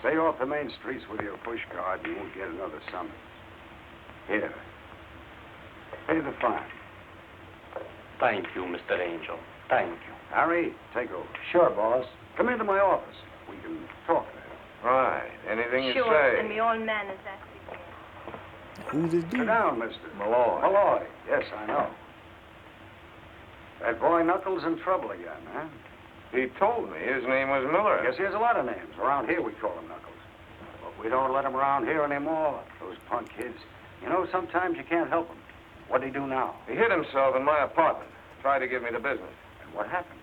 [SPEAKER 2] Stay off the main streets with your push card and you won't get another summons. Here. Pay the fine.
[SPEAKER 9] Thank you, Mr. Angel. Thank you.
[SPEAKER 2] Harry, take over. Sure, boss. Come into my office. We can talk there.
[SPEAKER 3] Right, anything you
[SPEAKER 6] Sure,
[SPEAKER 3] say.
[SPEAKER 6] and me all manners as we can.
[SPEAKER 1] Who's this
[SPEAKER 2] Sit
[SPEAKER 1] dude?
[SPEAKER 2] down, mister.
[SPEAKER 3] Malloy.
[SPEAKER 2] Malloy. Yes, I know. That boy Knuckles in trouble again, huh?
[SPEAKER 3] He told me his name was Miller.
[SPEAKER 2] Yes, he has a lot of names. Around here we call him Knuckles. But we don't let him around here anymore. Those punk kids. You know, sometimes you can't help them. What'd he do now?
[SPEAKER 3] He hid himself in my apartment. Tried to give me the business.
[SPEAKER 2] And what happened?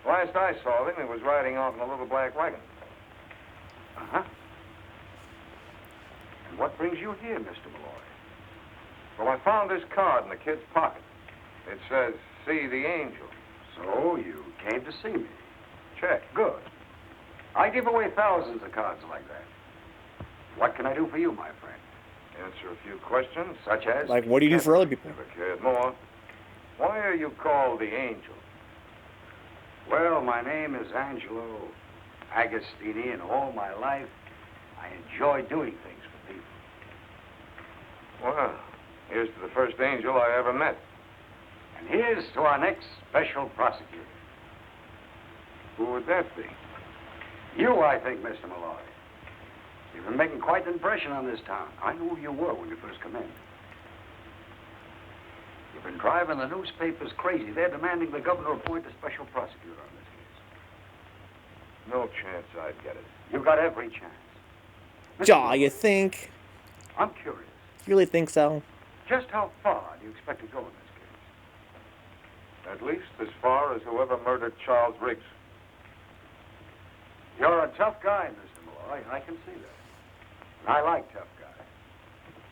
[SPEAKER 3] Last I saw him, he was riding off in a little black wagon.
[SPEAKER 2] Uh-huh. And what brings you here, Mr. Malloy?
[SPEAKER 3] Well, I found this card in the kid's pocket. It says, see the angel.
[SPEAKER 2] So you came to see me.
[SPEAKER 3] Check.
[SPEAKER 2] Good. I give away thousands of cards like that. What can I do for you, my friend?
[SPEAKER 3] Answer a few questions.
[SPEAKER 2] Such as?
[SPEAKER 1] Like, what do you do for other people?
[SPEAKER 3] Never cared more. Why are you called the angel?
[SPEAKER 2] Well, my name is Angelo Agostini, and all my life I enjoy doing things for people.
[SPEAKER 3] Well, here's to the first angel I ever met.
[SPEAKER 2] And here's to our next special prosecutor.
[SPEAKER 3] Who would that be?
[SPEAKER 2] You, I think, Mr. Malloy. You've been making quite an impression on this town. I knew who you were when you first come in. You've been driving the newspapers crazy. They're demanding the governor appoint a special prosecutor on this case.
[SPEAKER 3] No chance I'd get it.
[SPEAKER 2] You got every chance. Mr.
[SPEAKER 1] Jaw,
[SPEAKER 2] Malloy,
[SPEAKER 1] you think?
[SPEAKER 2] I'm curious.
[SPEAKER 1] You really think so?
[SPEAKER 2] Just how far do you expect to go in this case?
[SPEAKER 3] At least as far as whoever murdered Charles Riggs.
[SPEAKER 2] You're a tough guy, Mr. Malloy. I can see that. And I like tough guys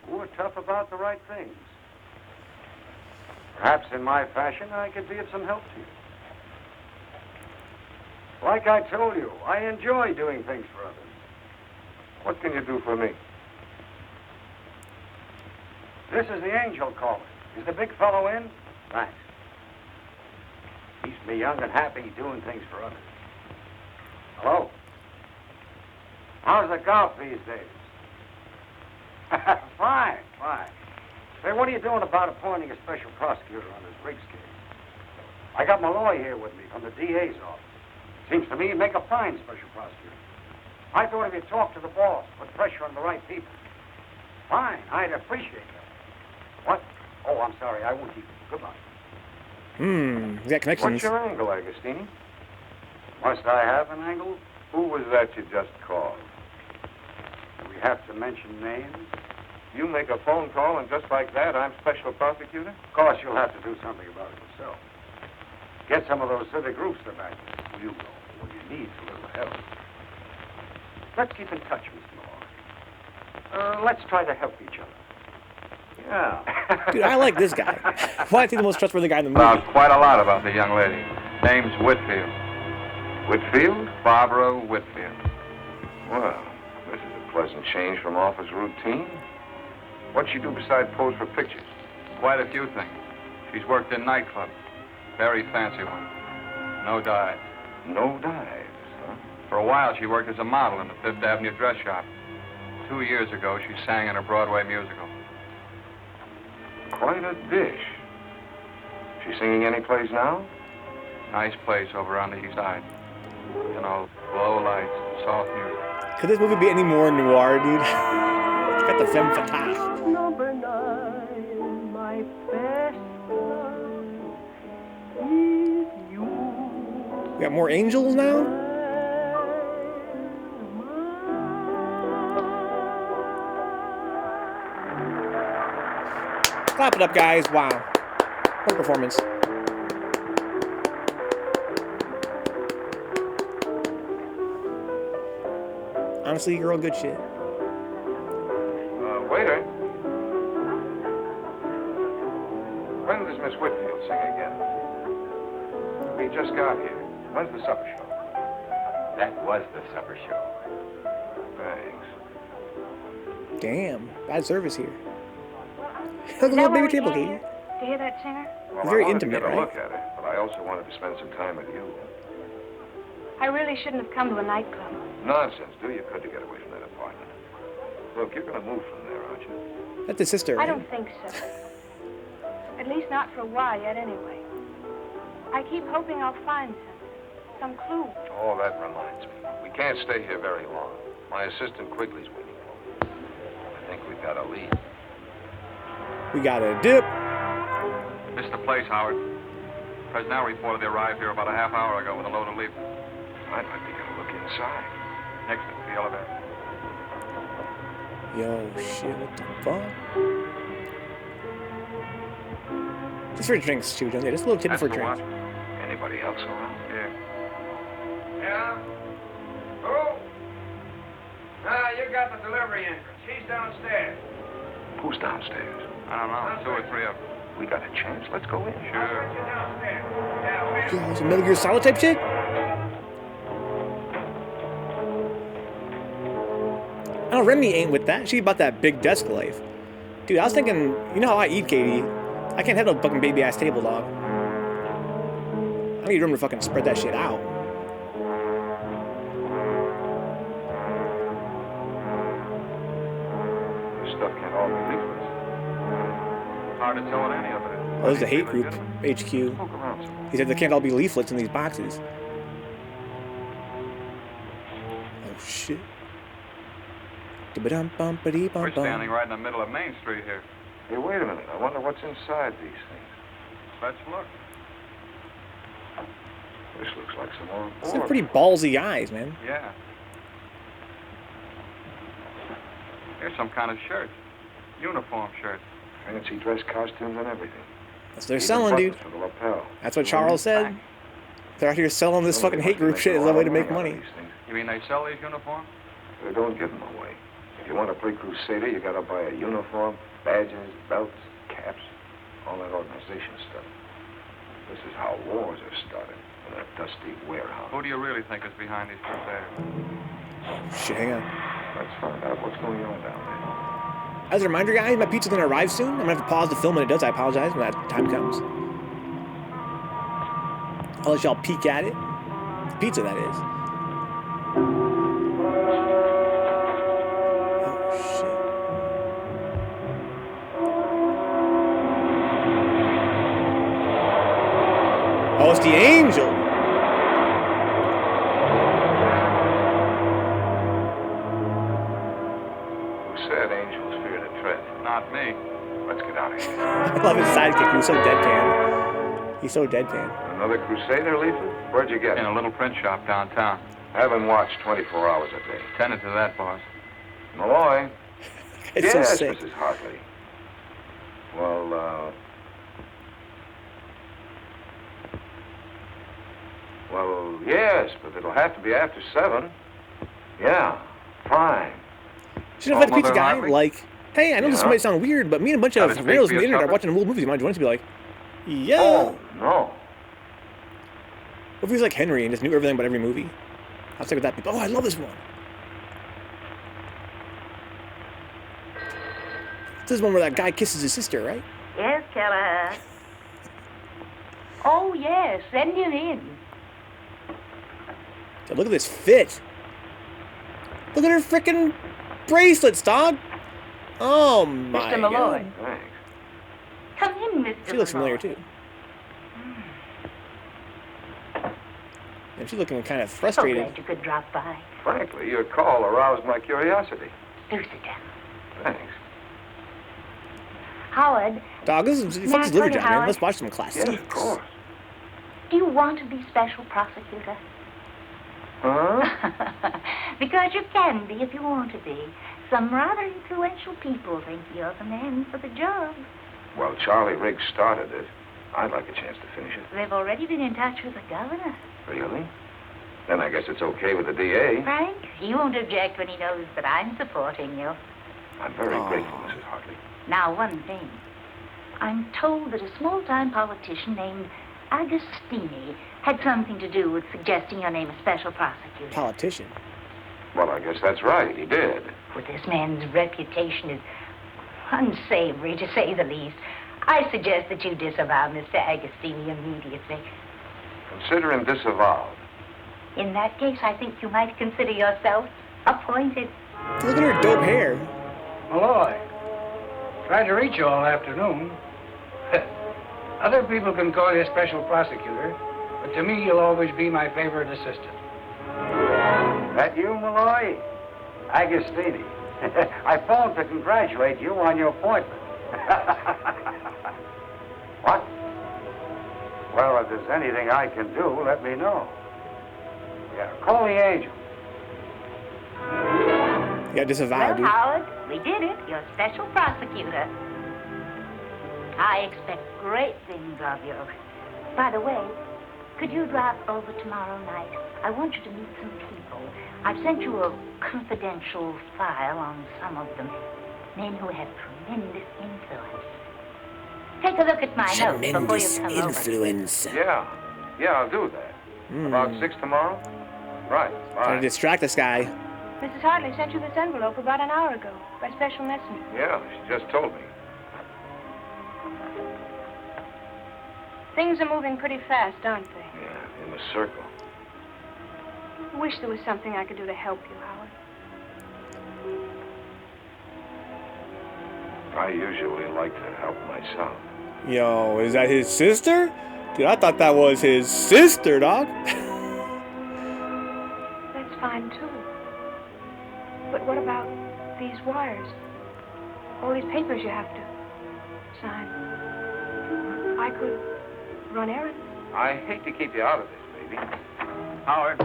[SPEAKER 2] who are tough about the right things. Perhaps in my fashion, I could be of some help to you. Like I told you, I enjoy doing things for others.
[SPEAKER 3] What can you do for me?
[SPEAKER 2] This is the angel calling. Is the big fellow in? Thanks. Keeps me young and happy doing things for others. Hello? How's the golf these days? Fine, fine. Say, what are you doing about appointing a special prosecutor on this Riggs case? I got Malloy here with me from the DA's office. Seems to me you'd make a fine special prosecutor. I thought if you talked to the boss, put pressure on the right people. Fine, I'd appreciate that. What? Oh, I'm sorry, I won't keep you. Goodbye.
[SPEAKER 1] You got connections.
[SPEAKER 3] What's your angle, Agostini?
[SPEAKER 2] Must I have an angle?
[SPEAKER 3] Who was that you just called?
[SPEAKER 2] Do we have to mention names?
[SPEAKER 3] You make a phone call, and just like that, I'm special prosecutor?
[SPEAKER 2] Of course, you'll have to do something about it yourself. Get some of those civic groups to back you. You know, when you need a little help. Let's keep in touch, Mr. Malloy. Let's try to help each other.
[SPEAKER 3] Yeah.
[SPEAKER 1] Dude, I like this guy. Why is he the most trustworthy guy in the movie?
[SPEAKER 3] Found quite a lot about the young lady. Name's Whitfield. Whitfield? Barbara Whitfield. Well, this is a pleasant change from office routine. What'd she do besides pose for pictures?
[SPEAKER 10] Quite a few things. She's worked in nightclubs. Very fancy ones. No dives.
[SPEAKER 3] No dives, huh?
[SPEAKER 10] For a while, she worked as a model in the Fifth Avenue dress shop. 2 years ago, she sang in a Broadway musical.
[SPEAKER 3] Quite a dish. She singing any place now?
[SPEAKER 10] Nice place over on the east side. You know, low lights, soft music.
[SPEAKER 1] Could this movie be any more noir, dude? It's got the femme fatale.
[SPEAKER 11] Number 9, my best love is you.
[SPEAKER 1] We got more angels now? Clap it up, guys. Wow. What a performance. Honestly, you're all good shit.
[SPEAKER 3] Waiter. When does Miss Whitfield sing again? We just got here. When's the supper show?
[SPEAKER 5] That was the supper show.
[SPEAKER 3] Thanks.
[SPEAKER 1] Damn. Bad service here. Look at the little baby table, Katie.
[SPEAKER 8] To hear that singer?
[SPEAKER 3] Well,
[SPEAKER 1] Very
[SPEAKER 3] I wanted
[SPEAKER 1] intimate,
[SPEAKER 3] to get a
[SPEAKER 1] right?
[SPEAKER 3] look at it, but I also wanted to spend some time with you.
[SPEAKER 8] I really shouldn't have come to a nightclub.
[SPEAKER 3] Nonsense. Do you could to get away from that apartment. Look, you're going to move from there, aren't you?
[SPEAKER 1] That's the sister,
[SPEAKER 8] I
[SPEAKER 1] right?
[SPEAKER 8] don't think so. At least not for a while yet, anyway. I keep hoping I'll find some clue.
[SPEAKER 3] Oh, that reminds me. We can't stay here very long. My assistant Quigley's waiting for me. I think we've got a lead.
[SPEAKER 1] We got a dip.
[SPEAKER 10] Missed the place, Howard. Personnel reported they arrived here about a half hour ago with a load of leaves.
[SPEAKER 3] I'd like to get a look inside.
[SPEAKER 10] Next to the elevator.
[SPEAKER 1] Yo, shit, what the fuck? Just for drinks, too, don't they? Just a little tip
[SPEAKER 10] That's
[SPEAKER 1] for
[SPEAKER 10] the
[SPEAKER 1] drinks.
[SPEAKER 10] watch.
[SPEAKER 3] Anybody else around?
[SPEAKER 10] Yeah.
[SPEAKER 2] Yeah? Who? You got the delivery entrance. She's downstairs.
[SPEAKER 3] Who's downstairs?
[SPEAKER 10] I don't know. 2 or 3 of them.
[SPEAKER 3] We got a chance. Let's go in.
[SPEAKER 10] Sure.
[SPEAKER 2] Downstairs. Yeah,
[SPEAKER 1] Yo, some Metal Gear Solid type shit? I know Remy ain't with that. She about that big desk life. Dude, I was thinking, you know how I eat, Katie? I can't have no fucking baby ass table, dog. I need room to fucking spread that shit out.
[SPEAKER 3] This stuff can't all be leaflets.
[SPEAKER 10] Hard to tell what any of it is.
[SPEAKER 1] Oh, there's the hate group, HQ.
[SPEAKER 3] Poke around some.
[SPEAKER 1] He said there can't all be leaflets in these boxes. Oh, shit.
[SPEAKER 10] We're standing right in the middle of Main Street here.
[SPEAKER 3] Hey, wait a minute. I wonder what's inside these things.
[SPEAKER 10] Let's look.
[SPEAKER 3] This looks like some more
[SPEAKER 1] These are
[SPEAKER 3] board.
[SPEAKER 1] pretty ballsy eyes, man.
[SPEAKER 10] Yeah. Here's some kind of shirt. Uniform shirt.
[SPEAKER 3] Fancy dress costumes and everything.
[SPEAKER 1] That's what they're
[SPEAKER 3] Even
[SPEAKER 1] selling, dude.
[SPEAKER 3] buttons for the lapel.
[SPEAKER 1] That's what Charles said. They're out here selling this fucking hate group shit as a way to make money.
[SPEAKER 10] You mean they sell these uniforms?
[SPEAKER 3] They don't give them away. If you want to play Crusader, you got to buy a uniform, badges, belts, caps, all that organization stuff. This is how wars are started in a dusty warehouse.
[SPEAKER 10] Who do you really think is behind these crusaders?
[SPEAKER 1] Shit, hang on.
[SPEAKER 3] Let's find out what's going on down there.
[SPEAKER 1] As a reminder, guys, my pizza's gonna arrive soon. I'm gonna have to pause the film when it does. I apologize when that time comes. I'll let y'all peek at it. The pizza, that is. Oh, shit. Oh, it's the angel.
[SPEAKER 3] Who said angels fear to tread?
[SPEAKER 10] Not me.
[SPEAKER 3] Let's get out of here.
[SPEAKER 1] I love his sidekick. He's so deadpan. He's so deadpan.
[SPEAKER 3] Another Crusader leaflet? Where'd you get
[SPEAKER 10] In
[SPEAKER 3] it?
[SPEAKER 10] a little print shop downtown.
[SPEAKER 3] Have him watch 24 hours a day.
[SPEAKER 10] Tended to that, boss.
[SPEAKER 3] Malloy?
[SPEAKER 1] It's
[SPEAKER 3] Yes,
[SPEAKER 1] so sick.
[SPEAKER 3] Mrs. Hartley. Well, yes, but it'll have to be after 7. Yeah, fine.
[SPEAKER 1] Should have let the
[SPEAKER 3] Oh,
[SPEAKER 1] pizza
[SPEAKER 3] Mother
[SPEAKER 1] guy,
[SPEAKER 3] Hartley?
[SPEAKER 1] like, hey, I know this
[SPEAKER 3] Yeah?
[SPEAKER 1] might sound weird, but me and a bunch
[SPEAKER 10] Got
[SPEAKER 1] of
[SPEAKER 10] his steak
[SPEAKER 1] reels
[SPEAKER 10] for
[SPEAKER 1] on the
[SPEAKER 10] your
[SPEAKER 1] internet are
[SPEAKER 10] supper?
[SPEAKER 1] watching old movies. You want to be like, yeah.
[SPEAKER 3] Oh, no.
[SPEAKER 1] What if he was like Henry and just knew everything about every movie? I'll stick with that. Oh, I love this one. This is one where that guy kisses his sister, right?
[SPEAKER 8] Yes, Kelleher. Oh, yes, send him in.
[SPEAKER 1] So look at this fit. Look at her frickin' bracelets, dog. Oh my
[SPEAKER 8] Mr. Malloy.
[SPEAKER 1] God.
[SPEAKER 3] Thanks.
[SPEAKER 8] Come in, Mr.
[SPEAKER 1] She looks
[SPEAKER 8] Malloy.
[SPEAKER 1] familiar too. And she's looking kind of frustrated.
[SPEAKER 8] So glad you could drop by.
[SPEAKER 3] Frankly, your call aroused my curiosity.
[SPEAKER 8] Do sit down.
[SPEAKER 3] Thanks.
[SPEAKER 8] Howard,
[SPEAKER 1] Dog, this is
[SPEAKER 8] May I
[SPEAKER 1] fuck this
[SPEAKER 8] tell
[SPEAKER 1] liver
[SPEAKER 8] you,
[SPEAKER 1] down, man.
[SPEAKER 8] Howard?
[SPEAKER 1] Let's watch some classics.
[SPEAKER 3] Yes, of course.
[SPEAKER 8] do you want to be special prosecutor?
[SPEAKER 3] Huh?
[SPEAKER 8] Because you can be if you want to be. Some rather influential people think you're the man for the job.
[SPEAKER 3] Well, Charlie Riggs started it. I'd like a chance to finish it.
[SPEAKER 8] They've already been in touch with the governor.
[SPEAKER 3] Really? Then I guess it's okay with the DA.
[SPEAKER 8] Frank, he won't object when he knows that I'm supporting you.
[SPEAKER 3] I'm very grateful, Mrs. Hartley.
[SPEAKER 8] Now, one thing. I'm told that a small-time politician named Agostini had something to do with suggesting your name as special prosecutor.
[SPEAKER 1] Politician.
[SPEAKER 3] Well, I guess that's right. He did.
[SPEAKER 8] Well, this man's reputation is unsavory, to say the least. I suggest that you disavow Mr. Agostini immediately.
[SPEAKER 3] Consider him disavowed.
[SPEAKER 8] In that case, I think you might consider yourself appointed.
[SPEAKER 1] Look at her dope hair.
[SPEAKER 2] Malloy, tried to reach you all afternoon. Other people can call you special prosecutor, but to me, you'll always be my favorite assistant.
[SPEAKER 12] That you, Malloy? Agostini. I phoned to congratulate you on your appointment. What? Well, if there's anything I can do, let me know. Yeah, call the angel.
[SPEAKER 1] You got disavowed,
[SPEAKER 8] Well,
[SPEAKER 1] dude.
[SPEAKER 8] Howard, we did it. You're special prosecutor. I expect great things of you. By the way, could you drop over tomorrow night? I want you to meet some people. I've sent you a confidential file on some of them. Men who have tremendous influence. Take a look at my notes before you come
[SPEAKER 1] influence.
[SPEAKER 3] Yeah, I'll do that. About 6 tomorrow? Right,
[SPEAKER 1] Trying to
[SPEAKER 3] bye.
[SPEAKER 1] distract this guy.
[SPEAKER 4] Mrs. Hartley sent you this envelope about an hour ago by special messenger.
[SPEAKER 3] Yeah, she just told me.
[SPEAKER 4] Things are moving pretty fast, aren't they?
[SPEAKER 3] Yeah, in the circle.
[SPEAKER 4] I wish there was something I could do to help you, Howard.
[SPEAKER 3] I usually like to help myself.
[SPEAKER 1] Yo, is that his sister? Dude, I thought that was his sister, dog.
[SPEAKER 4] That's fine, too. But what about these wires? All these papers you have to sign. I could run errands.
[SPEAKER 3] I hate to keep you out of this, baby.
[SPEAKER 10] Howard,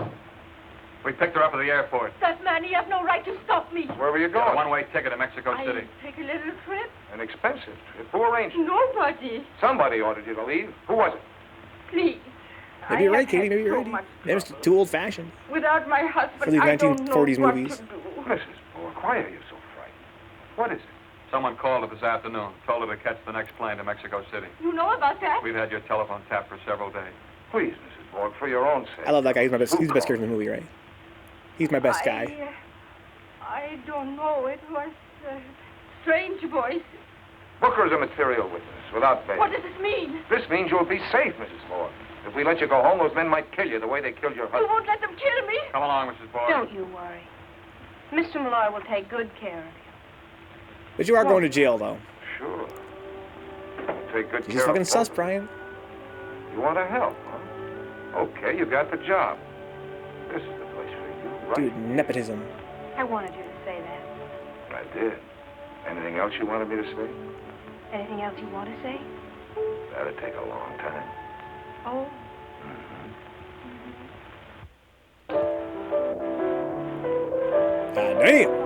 [SPEAKER 10] we picked her up at the airport.
[SPEAKER 7] That man, he has no right to stop me.
[SPEAKER 3] Where were you
[SPEAKER 10] Got a
[SPEAKER 3] going?
[SPEAKER 10] one-way ticket to Mexico City.
[SPEAKER 7] I take a little trip.
[SPEAKER 3] An expensive trip. Who arranged it?
[SPEAKER 7] Nobody.
[SPEAKER 3] Somebody ordered you to leave. Who was it?
[SPEAKER 7] Please.
[SPEAKER 1] Maybe you're
[SPEAKER 7] I
[SPEAKER 1] right,
[SPEAKER 7] have
[SPEAKER 1] Katie.
[SPEAKER 7] had
[SPEAKER 1] Maybe you're
[SPEAKER 7] so
[SPEAKER 1] right.
[SPEAKER 7] much
[SPEAKER 1] Maybe it's
[SPEAKER 7] trouble.
[SPEAKER 1] too old-fashioned.
[SPEAKER 7] Without my husband,
[SPEAKER 1] For these
[SPEAKER 7] I don't
[SPEAKER 1] 1940s
[SPEAKER 7] know
[SPEAKER 1] movies.
[SPEAKER 7] what to do.
[SPEAKER 3] Mrs. Bork, why are you so frightened? What is it?
[SPEAKER 10] Someone called her this afternoon, told her to catch the next plane to Mexico City.
[SPEAKER 7] You know about that?
[SPEAKER 10] We've had your telephone tapped for several days.
[SPEAKER 3] Please, Mrs. Bork, for your own sake.
[SPEAKER 1] I love that guy. He's my best. He's the best character in the movie, right? He's my best guy.
[SPEAKER 7] I don't know. It was a strange voice.
[SPEAKER 3] Booker's a material witness, without bail.
[SPEAKER 7] What does this mean?
[SPEAKER 3] This means you'll be safe, Mrs. Bork. If we let you go home, those men might kill you the way they killed your
[SPEAKER 7] You
[SPEAKER 3] husband.
[SPEAKER 7] won't let them kill me?
[SPEAKER 10] Come along, Mrs. Borg.
[SPEAKER 4] Don't you worry. Mr. Malloy will take good care of you.
[SPEAKER 1] But you are going to jail, though.
[SPEAKER 3] Sure. Take good
[SPEAKER 1] He's
[SPEAKER 3] care
[SPEAKER 1] fucking
[SPEAKER 3] of
[SPEAKER 1] sus,
[SPEAKER 3] both.
[SPEAKER 1] Brian.
[SPEAKER 3] You want to help, huh? Okay, you got the job. This is the place for you, right?
[SPEAKER 1] Dude, nepotism.
[SPEAKER 4] I wanted you to say that.
[SPEAKER 3] I did. Anything else you wanted me to say?
[SPEAKER 4] Anything else you want to say?
[SPEAKER 3] That'd take a long time.
[SPEAKER 4] Oh,
[SPEAKER 1] God damn.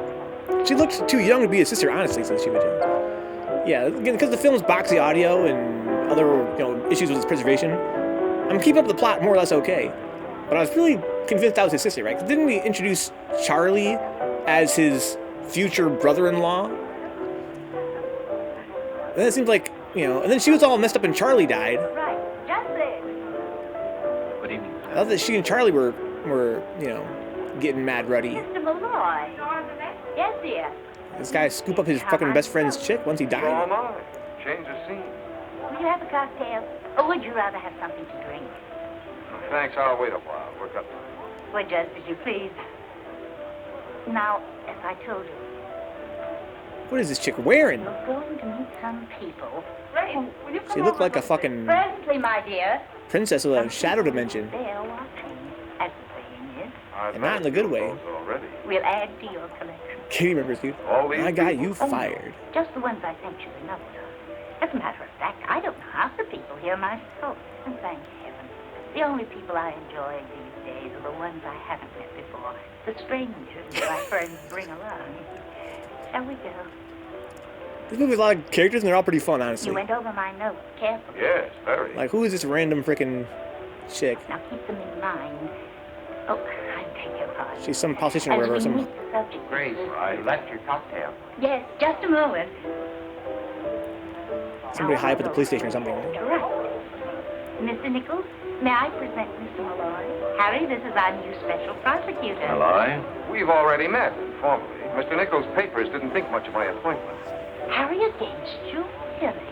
[SPEAKER 1] She looked too young to be his sister, honestly, since she was young. Yeah, again, because the film's boxy audio and other, issues with its preservation, I'm keeping up the plot more or less okay. But I was really convinced that was his sister, right? 'Cause didn't he introduce Charlie as his future brother-in-law? And then it seems like, and then she was all messed up and Charlie died.
[SPEAKER 8] Right, just this.
[SPEAKER 10] What do you mean?
[SPEAKER 1] I thought that she and Charlie were getting mad ruddy.
[SPEAKER 8] Mr. Malloy. Yes, dear.
[SPEAKER 1] This guy scoop up his fucking best friend's chick once he
[SPEAKER 3] So
[SPEAKER 1] died.
[SPEAKER 3] am I. Change the scene.
[SPEAKER 8] Will you have a cocktail? Or would you rather have something to drink?
[SPEAKER 3] Thanks, I'll wait a while. We're got
[SPEAKER 8] Well, just as you please. Now, as I told you,
[SPEAKER 1] What is this chick wearing?
[SPEAKER 8] you're going to meet some people. Will you
[SPEAKER 1] She looked like a fucking
[SPEAKER 8] Presently, my dear.
[SPEAKER 1] princess with a shadow dimension.
[SPEAKER 8] They're watching, as the saying is.
[SPEAKER 1] And not in the good way.
[SPEAKER 3] already.
[SPEAKER 8] We'll add to your collection.
[SPEAKER 1] Katie remembers, dude.
[SPEAKER 3] All these
[SPEAKER 1] I got
[SPEAKER 3] people?
[SPEAKER 1] you fired.
[SPEAKER 8] Just the ones I sent you the notes of. As a matter of fact, I don't know half the people here myself. And thank heaven. The only people I enjoy these days are the ones I haven't met before. The strangers that my friends bring along. Shall we go?
[SPEAKER 1] This movie has a lot of characters and they're all pretty fun,
[SPEAKER 8] You
[SPEAKER 1] honestly.
[SPEAKER 8] went over my notes carefully.
[SPEAKER 3] Yes, very.
[SPEAKER 1] Like, who is this random freaking chick?
[SPEAKER 8] Now keep them in mind. Oh, I beg your pardon.
[SPEAKER 1] She's some politician or
[SPEAKER 8] As
[SPEAKER 1] whatever.
[SPEAKER 8] we
[SPEAKER 1] Some
[SPEAKER 8] meet the subject.
[SPEAKER 12] Grace, you left your cocktail.
[SPEAKER 8] Yes, just a moment.
[SPEAKER 1] somebody high up at the police station or something.
[SPEAKER 8] Right. Mr. Nichols, may I present Mr. Malloy? Harry, this is our new special prosecutor.
[SPEAKER 5] Malloy?
[SPEAKER 3] We've already met informally. Mr. Nichols' papers didn't think much of my appointment.
[SPEAKER 8] Harry against you? Really?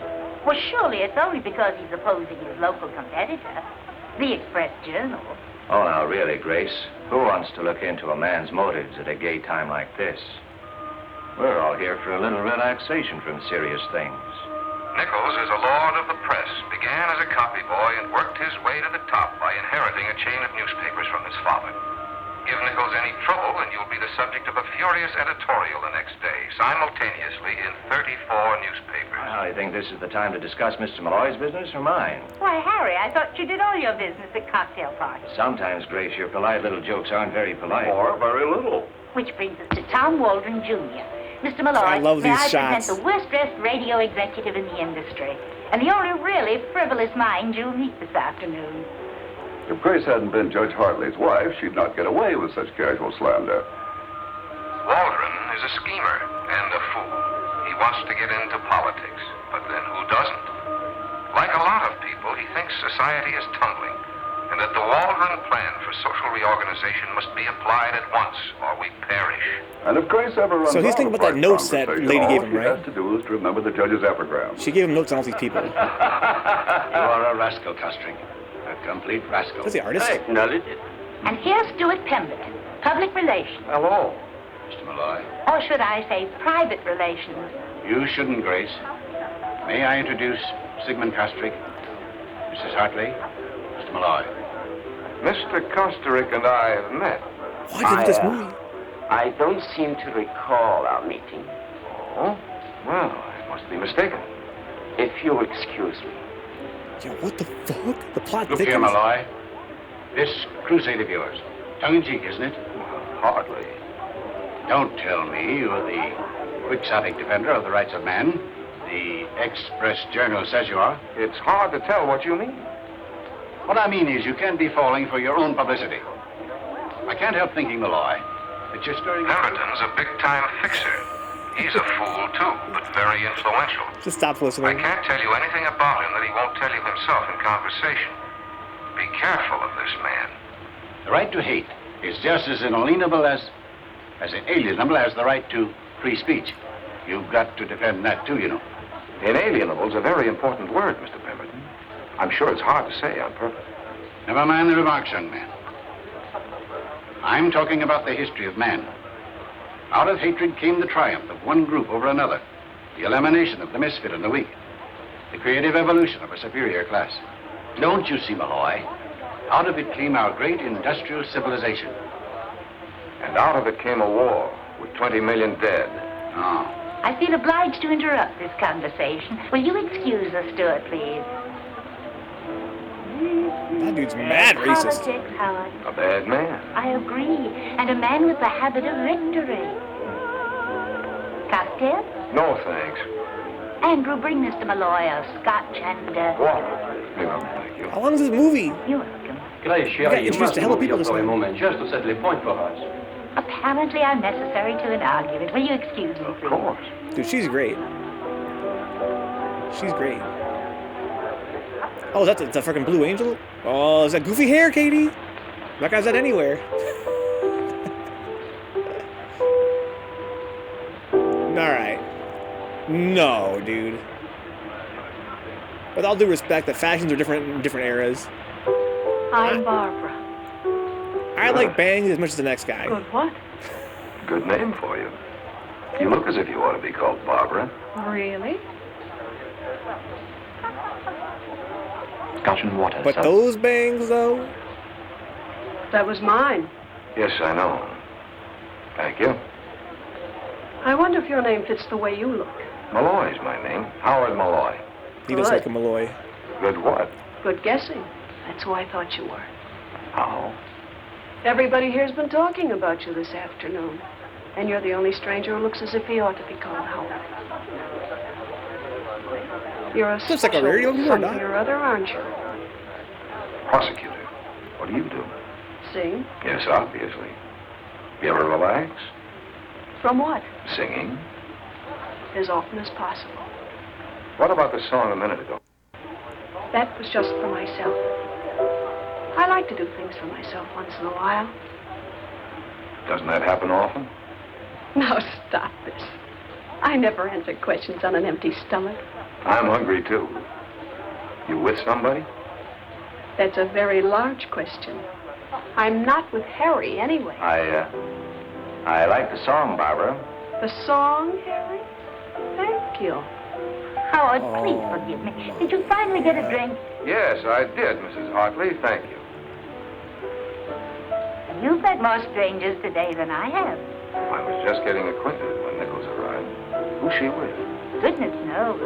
[SPEAKER 8] Well, surely it's only because he's opposing his local competitor, the Express Journal.
[SPEAKER 5] Oh, now, really, Grace. Who wants to look into a man's motives at a gay time like this? We're all here for a little relaxation from serious things.
[SPEAKER 13] Nichols is a lord of the press, began as a copy boy and worked his way to the top by inheriting a chain of newspapers from his father. Give Nichols any trouble and you'll be the subject of a furious editorial the next day, simultaneously in 34 newspapers.
[SPEAKER 5] Well, I think this is the time to discuss Mr. Malloy's business or mine.
[SPEAKER 8] Why, Harry, I thought you did all your business at cocktail parties.
[SPEAKER 5] Sometimes, Grace, your polite little jokes aren't very polite.
[SPEAKER 3] Or very little.
[SPEAKER 8] Which brings us to Tom Waldron, Jr. Mr. Malloy,
[SPEAKER 1] I love
[SPEAKER 8] may
[SPEAKER 1] these
[SPEAKER 8] I
[SPEAKER 1] shots.
[SPEAKER 8] present the worst-dressed radio executive in the industry, and the only really frivolous mind you'll meet this afternoon.
[SPEAKER 14] If Grace hadn't been Judge Hartley's wife, she'd not get away with such casual slander.
[SPEAKER 13] Waldron is a schemer and a fool. He wants to get into politics, but then who doesn't? Like a lot of people, he thinks society is tumbling, and that the Waldron plan for social reorganization must be applied at once, or we perish.
[SPEAKER 14] And if Grace ever runs
[SPEAKER 1] So he's thinking about that notes that lady gave him,
[SPEAKER 14] All she has to do is to remember the judge's epigram.
[SPEAKER 1] She gave him notes on all these people.
[SPEAKER 12] You are a rascal, Costring. A complete rascal.
[SPEAKER 1] What's the artist?
[SPEAKER 12] I acknowledge it.
[SPEAKER 8] And here's Stuart Pemberton, public relations.
[SPEAKER 3] Hello.
[SPEAKER 12] Mr. Malloy.
[SPEAKER 8] Or should I say private relations?
[SPEAKER 12] You shouldn't, Grace. May I introduce Sigmund Kostrick, Mrs. Hartley, Mr. Malloy.
[SPEAKER 3] Mr. Kosterick and I have met.
[SPEAKER 1] What is this movie?
[SPEAKER 15] I don't seem to recall our meeting.
[SPEAKER 3] Oh? Well, I must be mistaken.
[SPEAKER 15] If you'll excuse me.
[SPEAKER 1] Yo, what the fuck? The plot
[SPEAKER 12] Look here,
[SPEAKER 1] thickens.
[SPEAKER 12] Malloy. This crusade of yours, tongue-in-cheek, isn't it?
[SPEAKER 3] Hardly.
[SPEAKER 12] Don't tell me you're the quixotic defender of the rights of man. The Express Journal says you are.
[SPEAKER 3] It's hard to tell what you mean.
[SPEAKER 12] What I mean is you can't be falling for your own publicity. I can't help thinking, Malloy, that you're stirring...
[SPEAKER 13] Pemberton's a big-time fixer. He's a fool, too, but very influential.
[SPEAKER 1] Just stop
[SPEAKER 13] I
[SPEAKER 1] listening.
[SPEAKER 13] can't tell you anything about him that he won't tell you himself in conversation. Be careful of this man.
[SPEAKER 12] The right to hate is just as inalienable as inalienable as the right to free speech. You've got to defend that, too, you know.
[SPEAKER 3] Inalienable's a very important word, Mr. Pemberton. I'm sure it's hard to say on purpose.
[SPEAKER 12] Never mind the remarks, young man. I'm talking about the history of man. Out of hatred came the triumph of one group over another, the elimination of the misfit and the weak, the creative evolution of a superior class. Don't you see, Malloy? Out of it came our great industrial civilization.
[SPEAKER 3] And out of it came a war with 20 million dead.
[SPEAKER 12] Oh.
[SPEAKER 8] I feel obliged to interrupt this conversation. Will you excuse us, Stuart, please?
[SPEAKER 1] That dude's mad racist.
[SPEAKER 8] Politics, Howard.
[SPEAKER 3] A bad man.
[SPEAKER 8] I agree. And a man with the habit of victory. Cocktail?
[SPEAKER 3] No, thanks.
[SPEAKER 8] Andrew, bring Mr. Malloy a scotch and,
[SPEAKER 3] Water. Thank you.
[SPEAKER 1] How long is this movie?
[SPEAKER 8] You're welcome.
[SPEAKER 9] Grace,
[SPEAKER 1] You got
[SPEAKER 9] chérie, you
[SPEAKER 1] introduced
[SPEAKER 9] must
[SPEAKER 1] a hell of
[SPEAKER 9] move
[SPEAKER 1] people
[SPEAKER 9] here
[SPEAKER 1] this
[SPEAKER 9] for a
[SPEAKER 1] time.
[SPEAKER 9] moment, just to set les points for us.
[SPEAKER 8] Apparently I'm necessary to an argument. Will you excuse me, please?
[SPEAKER 3] Of course.
[SPEAKER 1] Dude, she's great. She's great. Oh, that's a freaking Blue Angel? Oh, is that goofy hair, Katie? That guy's at anywhere. No, dude. With all due respect, the fashions are different in different eras.
[SPEAKER 11] I'm Barbara.
[SPEAKER 1] I like bangs as much as the next guy.
[SPEAKER 11] Good what?
[SPEAKER 14] Good name for you. You look as if you ought to be called Barbara.
[SPEAKER 11] Really?
[SPEAKER 16] Scotch and water,
[SPEAKER 1] But
[SPEAKER 16] sir.
[SPEAKER 1] those bangs, though?
[SPEAKER 11] That was mine.
[SPEAKER 3] Yes, I know. Thank you.
[SPEAKER 11] I wonder if your name fits the way you look.
[SPEAKER 3] Malloy's my name. Howard Malloy.
[SPEAKER 1] He looks like a Malloy.
[SPEAKER 3] Good what?
[SPEAKER 11] Good guessing. That's who I thought you were.
[SPEAKER 3] How?
[SPEAKER 11] Everybody here's been talking about you this afternoon. And you're the only stranger who looks as if he ought to be called Howard. You're a
[SPEAKER 1] Looks like a radio
[SPEAKER 11] something
[SPEAKER 1] or
[SPEAKER 11] or other, aren't you?
[SPEAKER 3] Prosecutor. What do you do?
[SPEAKER 11] Sing?
[SPEAKER 3] Yes, obviously. You ever relax?
[SPEAKER 11] From what?
[SPEAKER 3] Singing.
[SPEAKER 11] As often as possible.
[SPEAKER 3] What about the song a minute ago?
[SPEAKER 11] That was just for myself. I like to do things for myself once in a while.
[SPEAKER 3] Doesn't that happen often?
[SPEAKER 11] Now stop this. I never answer questions on an empty stomach.
[SPEAKER 3] I'm hungry, too. You with somebody?
[SPEAKER 11] That's a very large question. I'm not with Harry, anyway.
[SPEAKER 5] I like the song, Barbara.
[SPEAKER 11] The song, Harry? Thank you.
[SPEAKER 8] Howard, please forgive me. Did you finally get a drink?
[SPEAKER 3] Yes, I did, Mrs. Hartley. Thank you.
[SPEAKER 8] You've met more strangers today than I have.
[SPEAKER 3] I was just getting acquainted when Nichols arrived. Who's she with?
[SPEAKER 8] Goodness knows.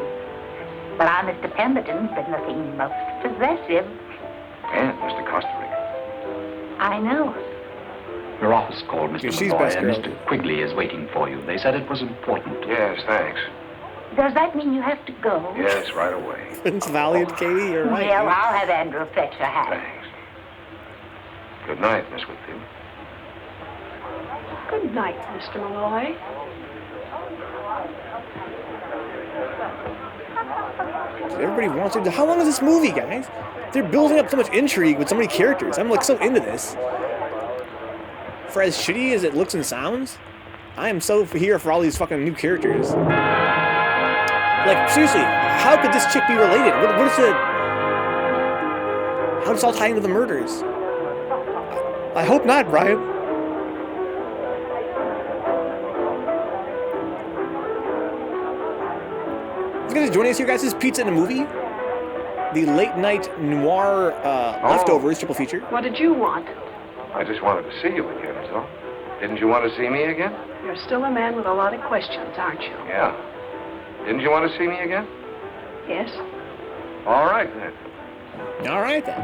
[SPEAKER 8] But our Mr. Pemberton's been looking most possessive.
[SPEAKER 3] And Mr. Costerig.
[SPEAKER 8] I know.
[SPEAKER 16] Your office called, Mr.
[SPEAKER 1] Yeah, she's
[SPEAKER 16] Malloy,
[SPEAKER 1] best
[SPEAKER 16] and
[SPEAKER 1] girl.
[SPEAKER 16] Mr. Quigley is waiting for you. They said it was important.
[SPEAKER 3] Yes, thanks.
[SPEAKER 8] Does that mean you have to go?
[SPEAKER 3] Yes, right away.
[SPEAKER 1] Prince Valiant, Katie, you're right.
[SPEAKER 8] Well, I'll have Andrew fetch your hat.
[SPEAKER 3] Thanks. Good night, Miss Whitfield.
[SPEAKER 11] Good night, Mr. Malloy.
[SPEAKER 1] Everybody wants to. How long is this movie, guys? They're building up so much intrigue with so many characters. I'm like so into this. For as shitty as it looks and sounds, I am so here for all these fucking new characters. Like, seriously, how could this chick be related? What is it? How does it all tie into the murders? I hope not, Brian. You guys joining us here, guys? This is Pizza in a Movie. The late night noir leftovers triple feature.
[SPEAKER 11] What did you want?
[SPEAKER 3] I just wanted to see you again, is all. Didn't you want to see me again?
[SPEAKER 11] You're still a man with a lot of questions, aren't you?
[SPEAKER 3] Yeah. Didn't you want to see me again?
[SPEAKER 11] Yes.
[SPEAKER 3] All right, then.
[SPEAKER 1] All right, then.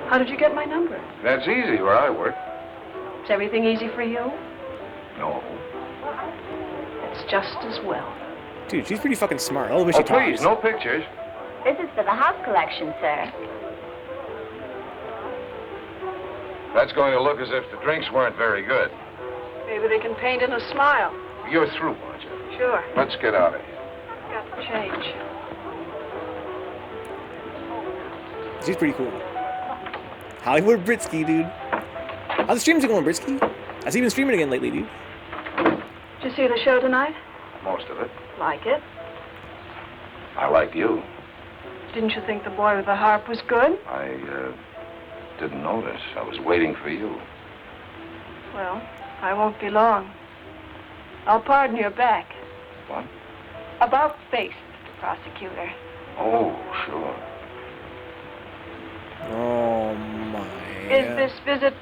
[SPEAKER 11] How did you get my number?
[SPEAKER 3] That's easy where I work.
[SPEAKER 11] Is everything easy for you?
[SPEAKER 3] No.
[SPEAKER 11] It's just as well.
[SPEAKER 1] Dude, she's pretty fucking smart. I love the way she
[SPEAKER 3] please,
[SPEAKER 1] talks.
[SPEAKER 3] no pictures.
[SPEAKER 8] This is for the house collection, sir.
[SPEAKER 3] That's going to look as if the drinks weren't very good.
[SPEAKER 11] Maybe they can paint in a smile.
[SPEAKER 3] You're through, aren't you?
[SPEAKER 11] Sure.
[SPEAKER 3] Let's get out of here.
[SPEAKER 11] Got the change.
[SPEAKER 1] She's pretty cool. Hollywood Britsky, dude. How's the streams going, Britsky? I've been streaming again lately, dude.
[SPEAKER 11] Did you see the show tonight?
[SPEAKER 3] Most of it.
[SPEAKER 11] Like it?
[SPEAKER 3] I like you.
[SPEAKER 11] Didn't you think the boy with the harp was good?
[SPEAKER 3] I didn't notice. I was waiting for you.
[SPEAKER 11] Well, I won't be long. I'll pardon your back.
[SPEAKER 3] What?
[SPEAKER 11] About face, Mr. Prosecutor.
[SPEAKER 3] Oh, sure.
[SPEAKER 1] Oh, my.
[SPEAKER 11] Is this visit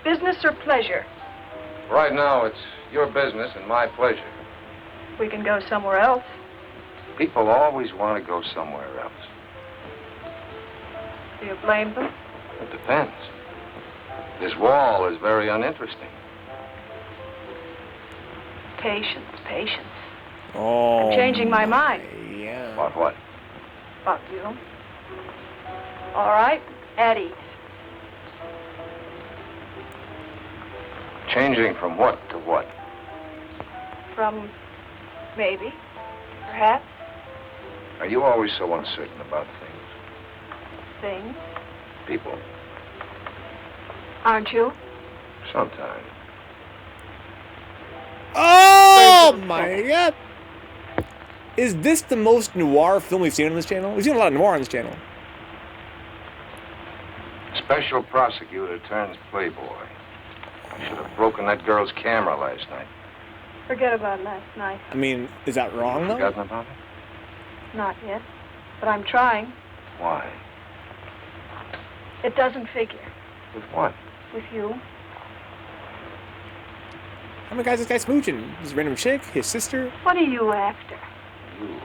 [SPEAKER 11] business or pleasure?
[SPEAKER 3] Right now, it's your business and my pleasure.
[SPEAKER 11] We can go somewhere else.
[SPEAKER 3] People always want to go somewhere else.
[SPEAKER 11] Do you blame them?
[SPEAKER 3] It depends. This wall is very uninteresting.
[SPEAKER 11] Patience, patience.
[SPEAKER 1] Oh.
[SPEAKER 11] I'm changing my mind.
[SPEAKER 1] Yeah.
[SPEAKER 3] About what?
[SPEAKER 11] About you. All right, at ease.
[SPEAKER 3] Changing from what to what?
[SPEAKER 11] From maybe, perhaps,
[SPEAKER 3] Are you always so uncertain about things?
[SPEAKER 11] things.
[SPEAKER 3] People?
[SPEAKER 11] Aren't you?
[SPEAKER 3] Sometimes.
[SPEAKER 1] Oh, my God. Is this the most noir film we've seen on this channel? We've seen a lot of noir on this channel.
[SPEAKER 3] Special prosecutor turns playboy. I should have broken that girl's camera last night.
[SPEAKER 4] Forget about last night.
[SPEAKER 1] I mean, is that wrong, though?
[SPEAKER 3] Forgotten about it?
[SPEAKER 4] Not yet. But I'm trying.
[SPEAKER 3] Why?
[SPEAKER 4] It doesn't figure.
[SPEAKER 3] With what?
[SPEAKER 4] With you.
[SPEAKER 1] How many guys is this guy smooching? This random chick? His sister?
[SPEAKER 4] What are you after?
[SPEAKER 3] You.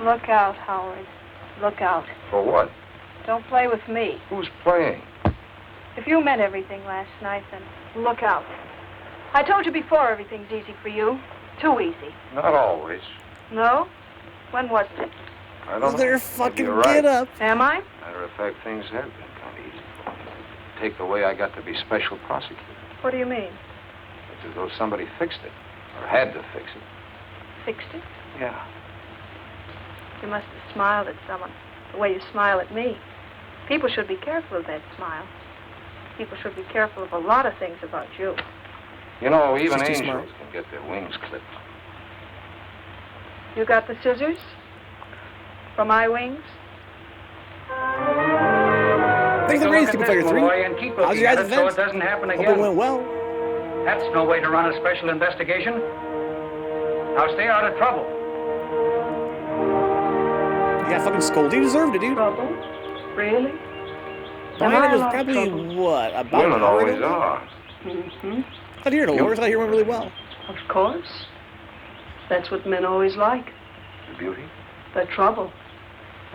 [SPEAKER 4] Look out, Howard. Look out.
[SPEAKER 3] For what?
[SPEAKER 4] Don't play with me.
[SPEAKER 3] Who's playing?
[SPEAKER 4] If you meant everything last night, then look out. I told you before everything's easy for you. Too easy.
[SPEAKER 3] Not always.
[SPEAKER 4] No? When was it?
[SPEAKER 3] I don't know.
[SPEAKER 1] Their fucking
[SPEAKER 3] You're right.
[SPEAKER 1] get up.
[SPEAKER 4] Am I?
[SPEAKER 3] Matter of fact, things have been kind of easy. Take the way I got to be special prosecutor.
[SPEAKER 4] What do you mean?
[SPEAKER 3] It's as though somebody fixed it. Or had to fix it.
[SPEAKER 4] Fixed it?
[SPEAKER 3] Yeah.
[SPEAKER 4] You must have smiled at someone the way you smile at me. People should be careful of that smile. People should be careful of a lot of things about you.
[SPEAKER 3] You know, even
[SPEAKER 1] She's too
[SPEAKER 3] angels
[SPEAKER 1] smart.
[SPEAKER 3] can get their wings clipped.
[SPEAKER 4] You got the scissors? For my wings?
[SPEAKER 1] Thanks for raising Player 3. How's your guys' event?
[SPEAKER 2] So it doesn't happen
[SPEAKER 1] Hope
[SPEAKER 2] again.
[SPEAKER 1] it went well.
[SPEAKER 2] That's no way to run a special investigation. Now stay out of trouble.
[SPEAKER 1] You got fucking scolded. You deserved it, dude.
[SPEAKER 4] Trouble? Really?
[SPEAKER 1] Brian was probably, what, about
[SPEAKER 3] Women
[SPEAKER 1] an hour
[SPEAKER 3] always
[SPEAKER 1] ago?
[SPEAKER 3] are.
[SPEAKER 4] Mm-hmm.
[SPEAKER 1] I hear it, Dolores. I hear it went really well.
[SPEAKER 11] Of course. That's what men always like.
[SPEAKER 3] The beauty?
[SPEAKER 11] The trouble.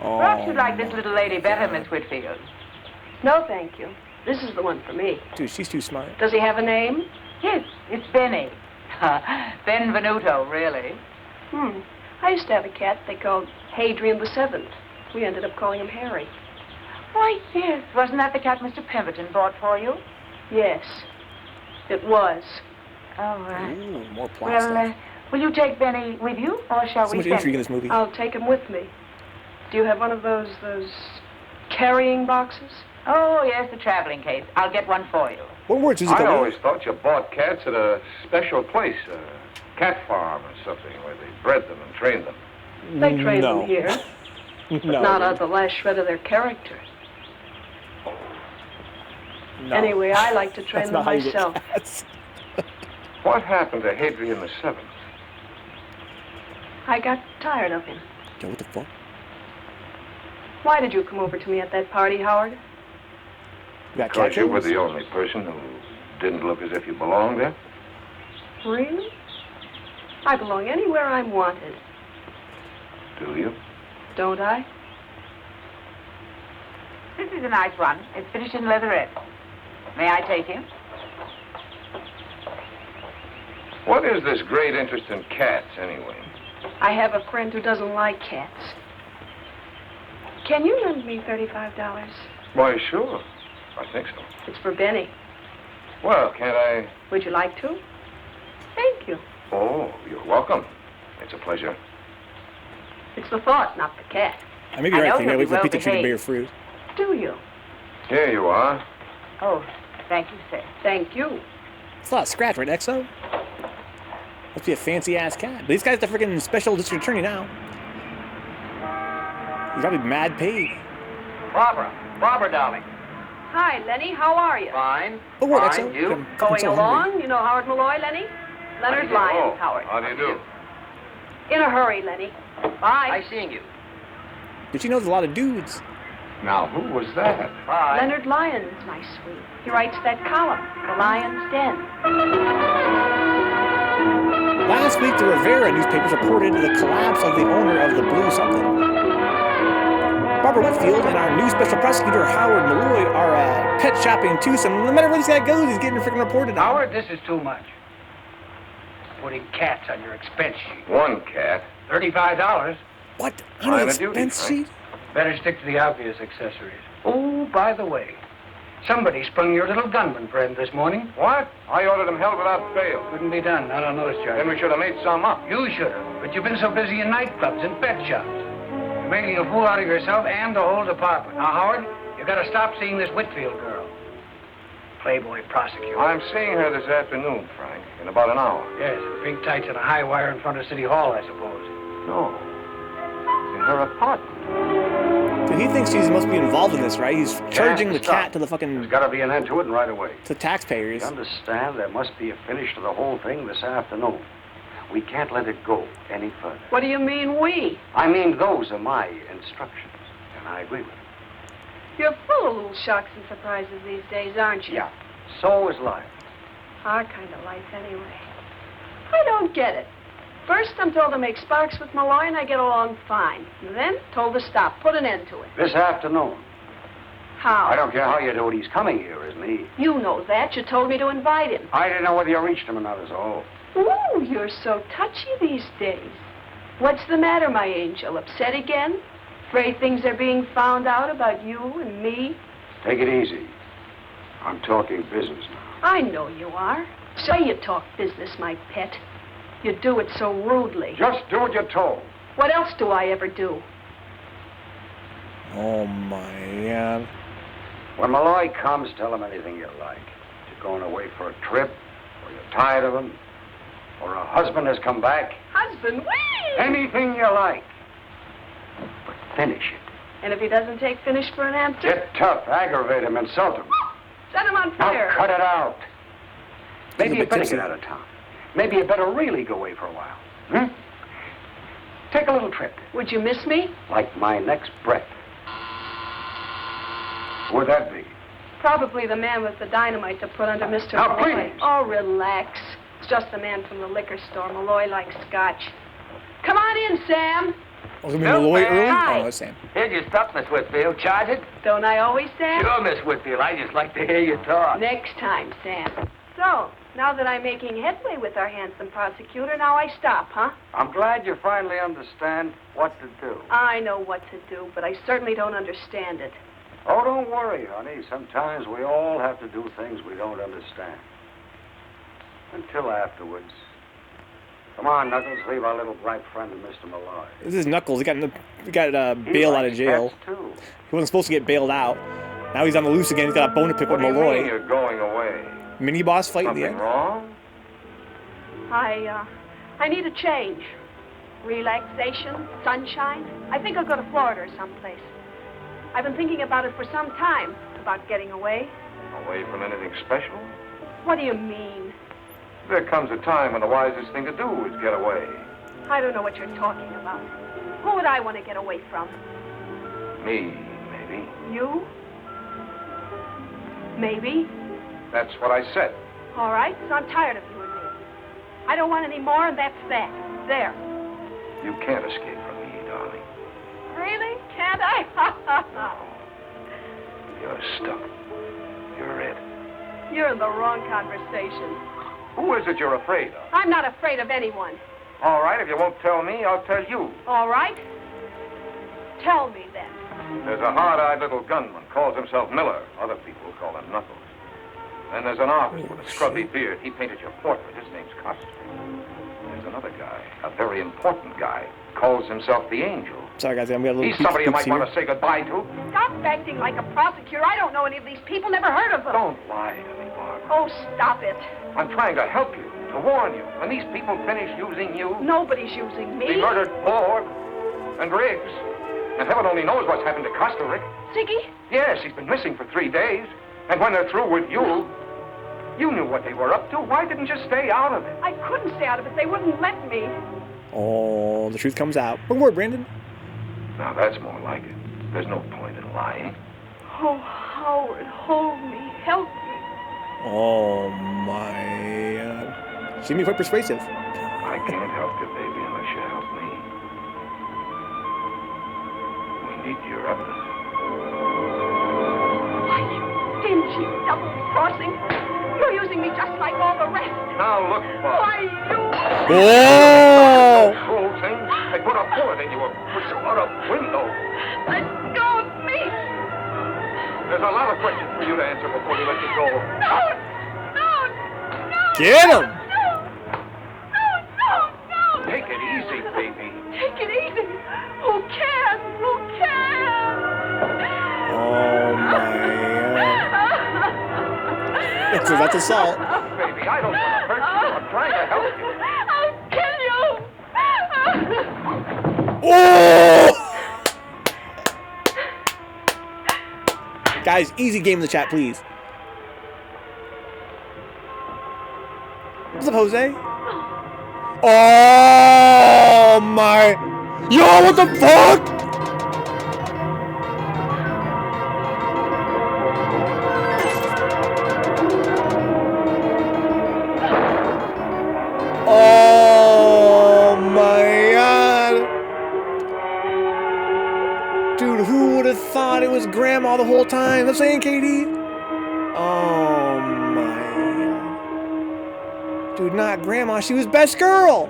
[SPEAKER 1] Oh,
[SPEAKER 17] Perhaps you'd like this little lady better, Miss Whitfield.
[SPEAKER 11] No, thank you. This is the one for me.
[SPEAKER 1] dude, she's too smart.
[SPEAKER 11] Does he have a name?
[SPEAKER 17] Yes, it's Benny. Benvenuto, really.
[SPEAKER 11] I used to have a cat they called Hadrian the Seventh. We ended up calling him Harry.
[SPEAKER 17] Why, yes. Wasn't that the cat Mr. Pemberton bought for you?
[SPEAKER 11] Yes, it was.
[SPEAKER 17] All right.
[SPEAKER 1] Ooh, more plot
[SPEAKER 17] Well,
[SPEAKER 1] stuff.
[SPEAKER 17] will you take Benny with you, or shall
[SPEAKER 1] So
[SPEAKER 17] we
[SPEAKER 1] much
[SPEAKER 17] send
[SPEAKER 1] intrigue in
[SPEAKER 17] him?
[SPEAKER 1] this movie.
[SPEAKER 11] I'll take him with me. Do you have one of those carrying boxes?
[SPEAKER 17] Oh, yes, the traveling case. I'll get one for you.
[SPEAKER 1] What words does he
[SPEAKER 3] I
[SPEAKER 1] go
[SPEAKER 3] always thought you bought cats at a special place, a cat farm or something, where they bred them and trained them.
[SPEAKER 11] They train
[SPEAKER 1] No.
[SPEAKER 11] them here, but
[SPEAKER 1] No,
[SPEAKER 11] not
[SPEAKER 1] dude.
[SPEAKER 11] on the last shred of their character.
[SPEAKER 1] No.
[SPEAKER 11] Anyway, I like to train
[SPEAKER 1] That's
[SPEAKER 11] them
[SPEAKER 1] not how you get
[SPEAKER 11] myself.
[SPEAKER 1] cats.
[SPEAKER 3] What happened to Hadrian the Seventh?
[SPEAKER 11] I got tired of him.
[SPEAKER 1] Yo, what the fuck?
[SPEAKER 11] Why did you come over to me at that party, Howard?
[SPEAKER 1] You got cat
[SPEAKER 3] Because you were
[SPEAKER 1] killers?
[SPEAKER 3] the only person who didn't look as if you belonged there.
[SPEAKER 11] Really? I belong anywhere I'm wanted,
[SPEAKER 3] Do you?
[SPEAKER 11] don't I?
[SPEAKER 17] This is a nice one. It's finished in leatherette. May I take him?
[SPEAKER 3] What is this great interest in cats, anyway?
[SPEAKER 11] I have a friend who doesn't like cats. Can you lend me $35?
[SPEAKER 3] Why, sure. I think so.
[SPEAKER 11] It's for Benny.
[SPEAKER 3] Well, can't I...
[SPEAKER 11] Would you like to? Thank you.
[SPEAKER 3] Oh, you're welcome. It's a pleasure.
[SPEAKER 11] It's the thought, not the cat.
[SPEAKER 1] I may be right. I think I wait for the pizza tree to bear fruit.
[SPEAKER 11] Do you?
[SPEAKER 3] Here you are.
[SPEAKER 17] Oh, thank you, sir.
[SPEAKER 11] Thank you.
[SPEAKER 1] It's a lot of scratch, right, Exo? Must be a fancy-ass cat. But this guy's the freaking special district attorney now. He's probably mad paid.
[SPEAKER 9] Barbara, darling.
[SPEAKER 11] Hi, Lenny. How are you?
[SPEAKER 9] Fine.
[SPEAKER 1] Oh, what,
[SPEAKER 9] Fine.
[SPEAKER 1] Exo?
[SPEAKER 9] You?
[SPEAKER 1] I'm
[SPEAKER 11] Going
[SPEAKER 1] so
[SPEAKER 11] along?
[SPEAKER 1] hungry.
[SPEAKER 11] You know Howard Malloy, Lenny? Leonard Lyons, Howard.
[SPEAKER 3] How do you do?
[SPEAKER 11] In a hurry, Lenny. Bye.
[SPEAKER 9] Nice seeing you.
[SPEAKER 1] But she knows a lot of dudes.
[SPEAKER 3] Now, who was that?
[SPEAKER 9] Bye.
[SPEAKER 11] Leonard Lyons, my sweet. He writes that column, The Lion's Den.
[SPEAKER 1] Last week, the Rivera newspapers reported the collapse of the owner of the Blue something. Barbara Whitfield and our new special prosecutor, Howard Malloy, are pet shopping twosome. No matter where this guy goes, he's getting freaking reported on.
[SPEAKER 2] Howard, this is too much. Putting cats on your expense sheet.
[SPEAKER 3] One cat.
[SPEAKER 2] $35.
[SPEAKER 1] What? On
[SPEAKER 3] Line
[SPEAKER 1] an
[SPEAKER 3] of duty,
[SPEAKER 1] expense
[SPEAKER 3] Frank.
[SPEAKER 1] sheet?
[SPEAKER 2] Better stick to the obvious accessories. Oh, by the way, somebody sprung your little gunman friend this morning.
[SPEAKER 3] What? I ordered him held without bail.
[SPEAKER 2] Couldn't be done. Not on those charges.
[SPEAKER 3] Then we should have made some up.
[SPEAKER 2] You should have, but you've been so busy in nightclubs and pet shops. You're making a fool out of yourself and the whole department. Now, Howard, you got to stop seeing this Whitfield girl.
[SPEAKER 18] Playboy prosecutor.
[SPEAKER 3] I'm seeing her this afternoon, Frank, in about an hour.
[SPEAKER 18] Yes, the pink tights and a high wire in front of City Hall, I suppose.
[SPEAKER 3] No. In her apartment.
[SPEAKER 1] Dude, he thinks she must be involved in this, right? He's charging the
[SPEAKER 19] stop.
[SPEAKER 1] cat to the fucking...
[SPEAKER 19] There's got to be an end to it, and right away.
[SPEAKER 1] To taxpayers.
[SPEAKER 19] You understand? There must be a finish to the whole thing this afternoon. We can't let it go any further.
[SPEAKER 11] What do you mean, we?
[SPEAKER 19] I mean, those are my instructions, and I agree with them.
[SPEAKER 11] You're full of little shocks and surprises these days, aren't you?
[SPEAKER 19] Yeah. So is life.
[SPEAKER 11] Our kind of life, anyway. I don't get it. First, I'm told to make sparks with Malloy, and I get along fine. And then, told to stop, put an end to it.
[SPEAKER 19] This afternoon.
[SPEAKER 11] How?
[SPEAKER 19] I don't care how you do it. He's coming here, isn't he?
[SPEAKER 11] You know that. You told me to invite him.
[SPEAKER 19] I didn't know whether you reached him or not, is all.
[SPEAKER 11] Ooh, you're so touchy these days. What's the matter, my angel? Upset again? Afraid things are being found out about you and me?
[SPEAKER 19] Take it easy. I'm talking business now.
[SPEAKER 11] I know you are. So you talk business, my pet. You do it so rudely.
[SPEAKER 19] Just do what you're told.
[SPEAKER 11] What else do I ever do?
[SPEAKER 1] Oh, my God.
[SPEAKER 19] When Malloy comes, tell him anything you like. You're going away for a trip, or you're tired of him, or a husband has come back.
[SPEAKER 11] Husband, wait!
[SPEAKER 19] Anything you like. But finish it.
[SPEAKER 11] And if he doesn't take finish for an answer?
[SPEAKER 19] Get tough, aggravate him, insult him.
[SPEAKER 11] Set him on fire.
[SPEAKER 19] Now cut it out. Maybe you better
[SPEAKER 1] tipsy.
[SPEAKER 19] get out of town. Maybe you better really go away for a while. Hmm? Take a little trip.
[SPEAKER 11] Would you miss me?
[SPEAKER 19] Like my next breath. Who would that be?
[SPEAKER 11] Probably the man with the dynamite to put under Mr.
[SPEAKER 19] Now,
[SPEAKER 11] Malloy.
[SPEAKER 19] please.
[SPEAKER 11] Oh, relax. It's just the man from the liquor store. Malloy likes scotch. Come on in, Sam.
[SPEAKER 1] Oh, it's gonna be Malloy early?
[SPEAKER 11] Hi.
[SPEAKER 1] Oh, that's Sam.
[SPEAKER 20] Here's your stuff, Miss Whitfield. Charted?
[SPEAKER 11] Don't I always, Sam?
[SPEAKER 20] Sure, Miss Whitfield. I just like to hear you talk.
[SPEAKER 11] Next time, Sam. So, now that I'm making headway with our handsome prosecutor, now I stop, huh?
[SPEAKER 19] I'm glad you finally understand what to do.
[SPEAKER 11] I know what to do, but I certainly don't understand it.
[SPEAKER 19] Oh, don't worry, honey. Sometimes we all have to do things we don't understand. Until afterwards. Come on, Knuckles. Leave our little black friend and Mr. Malloy.
[SPEAKER 1] This is Knuckles. He got bailed out of jail.
[SPEAKER 19] Too.
[SPEAKER 1] He wasn't supposed to get bailed out. Now he's on the loose again. He's got a bone to pick with
[SPEAKER 3] What do you mean
[SPEAKER 1] Malloy.
[SPEAKER 3] you're going away?
[SPEAKER 1] Mini boss fight in the
[SPEAKER 3] Something
[SPEAKER 1] end.
[SPEAKER 3] wrong?
[SPEAKER 11] I need a change. Relaxation, sunshine. I think I'll go to Florida or someplace. I've been thinking about it for some time, about getting away.
[SPEAKER 3] Away from anything special?
[SPEAKER 11] What do you mean?
[SPEAKER 3] There comes a time when the wisest thing to do is get away.
[SPEAKER 11] I don't know what you're talking about. Who would I want to get away from?
[SPEAKER 3] Me, maybe.
[SPEAKER 11] You? Maybe.
[SPEAKER 3] That's what I said.
[SPEAKER 11] All right, so I'm tired of you and me. I don't want any more, and that's that. There.
[SPEAKER 3] You can't escape from me, darling.
[SPEAKER 11] Really? Can't I?
[SPEAKER 3] You're stuck. You're it.
[SPEAKER 11] You're in the wrong conversation.
[SPEAKER 3] Who is it you're afraid of?
[SPEAKER 11] I'm not afraid of anyone.
[SPEAKER 3] All right, if you won't tell me, I'll tell you.
[SPEAKER 11] All right? Tell me then.
[SPEAKER 3] There's a hard-eyed little gunman, calls himself Miller. Other people call him Knuckles. Then there's an artist with a scrubby beard. He painted your portrait. His name's Costa. There's another guy, a very important guy, calls himself the Angel.
[SPEAKER 1] Sorry, guys. I'm getting a little
[SPEAKER 3] He's somebody you might
[SPEAKER 1] here.
[SPEAKER 3] want to say goodbye to.
[SPEAKER 11] Stop acting like a prosecutor. I don't know any of these people, never heard of them.
[SPEAKER 3] Don't lie to me, Barbara.
[SPEAKER 11] Oh, stop it.
[SPEAKER 3] I'm trying to help you, to warn you. When these people finish using you...
[SPEAKER 11] Nobody's using me.
[SPEAKER 3] They murdered Borg and Riggs. And heaven only knows what's happened to Costa, Rick.
[SPEAKER 11] Ziggy?
[SPEAKER 3] Yes, he's been missing for 3 days. And when they're through with you, you knew what they were up to. Why didn't you stay out of it?
[SPEAKER 11] I couldn't stay out of it. They wouldn't let me.
[SPEAKER 1] Oh, the truth comes out. One word, Brandon.
[SPEAKER 3] Now, that's more like it. There's no point in lying.
[SPEAKER 11] Oh, Howard, hold me. Help me.
[SPEAKER 1] Oh, my... She may be quite persuasive.
[SPEAKER 3] I can't help you, baby, unless you help me. We need your evidence.
[SPEAKER 11] Why, you dingy, double-crossing. You're using me just like all the rest.
[SPEAKER 3] Now, look, Bob.
[SPEAKER 11] Why, you...
[SPEAKER 1] Oh!
[SPEAKER 3] Fool thing. They put a bullet in you or push you out a window.
[SPEAKER 11] Let go of me.
[SPEAKER 3] There's a lot of questions for you to answer before we let you go.
[SPEAKER 11] No.
[SPEAKER 1] Get him!
[SPEAKER 11] No.
[SPEAKER 3] Take it easy, baby.
[SPEAKER 11] Take it easy. Who can?
[SPEAKER 1] Oh, my... So that's assault.
[SPEAKER 3] Baby, I don't want to hurt you. I'm trying to help you.
[SPEAKER 7] I'll kill you.
[SPEAKER 1] Oh! Guys, easy game in the chat, please. What's up, Jose? Oh my! Yo, what the fuck? Oh my god! Dude, who would have thought it was Grandma the whole time? I'm saying, Katie? Oh my god. Dude, not Grandma, she was best girl!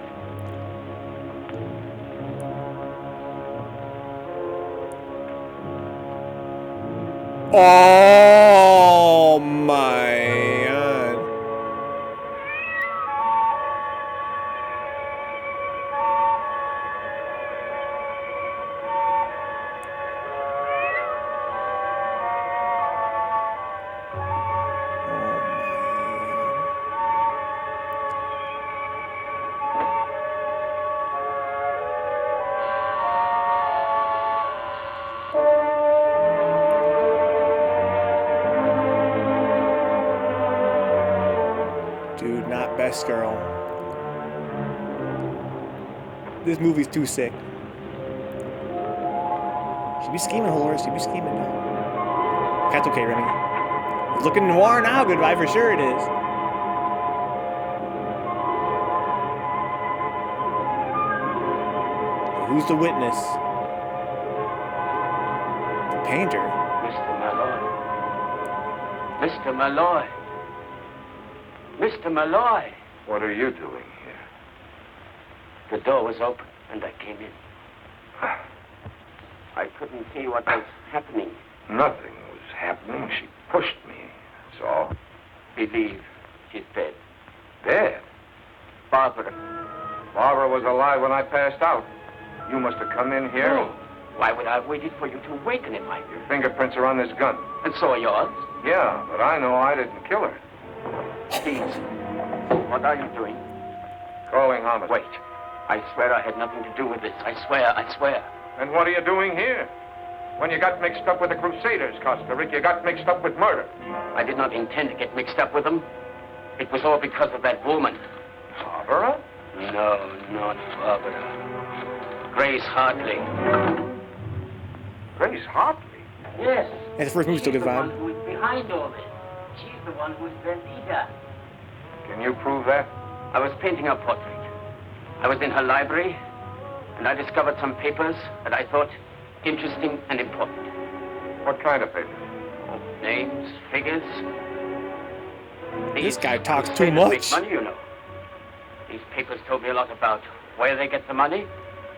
[SPEAKER 1] Oh my god. Dude, not best girl. This movie's too sick. She be scheming, Horace. She be scheming now. That's okay, Remy. It's looking noir now, goodbye, for sure it is. Who's the witness? The painter.
[SPEAKER 15] Mr. Malloy. Mr. Malloy. Mr. Malloy.
[SPEAKER 3] What are you doing here?
[SPEAKER 15] The door was open, and I came in. I couldn't see what was happening.
[SPEAKER 3] Nothing was happening. She pushed me. That's all.
[SPEAKER 15] Believe she's dead.
[SPEAKER 3] Dead?
[SPEAKER 15] Barbara.
[SPEAKER 3] Barbara was alive when I passed out. You must have come in here.
[SPEAKER 15] No. Why would I have waited for you to awaken if I...
[SPEAKER 3] Your fingerprints are on this gun.
[SPEAKER 15] And so are yours?
[SPEAKER 3] Yeah, but I know I didn't kill her.
[SPEAKER 15] Please. What are you doing?
[SPEAKER 3] Calling homicide.
[SPEAKER 15] Wait. I swear I had nothing to do with this. I swear.
[SPEAKER 3] And what are you doing here? When you got mixed up with the Crusaders, Costa Rica, you got mixed up with murder.
[SPEAKER 15] I did not intend to get mixed up with them. It was all because of that woman.
[SPEAKER 3] Barbara?
[SPEAKER 15] No, not Barbara. Grace Hartley.
[SPEAKER 3] Grace Hartley?
[SPEAKER 15] Yes.
[SPEAKER 1] Yeah, the first movie's still good vibe.
[SPEAKER 15] She's the one who is behind all this. She's the one who is Vendita.
[SPEAKER 3] Can you prove that?
[SPEAKER 15] I was painting her portrait. I was in her library, and I discovered some papers that I thought interesting and important.
[SPEAKER 3] What kind of papers?
[SPEAKER 15] Oh, names, figures.
[SPEAKER 1] This guy talks too
[SPEAKER 15] Crusaders
[SPEAKER 1] much.
[SPEAKER 15] Make money, you know. These papers told me a lot about where they get the money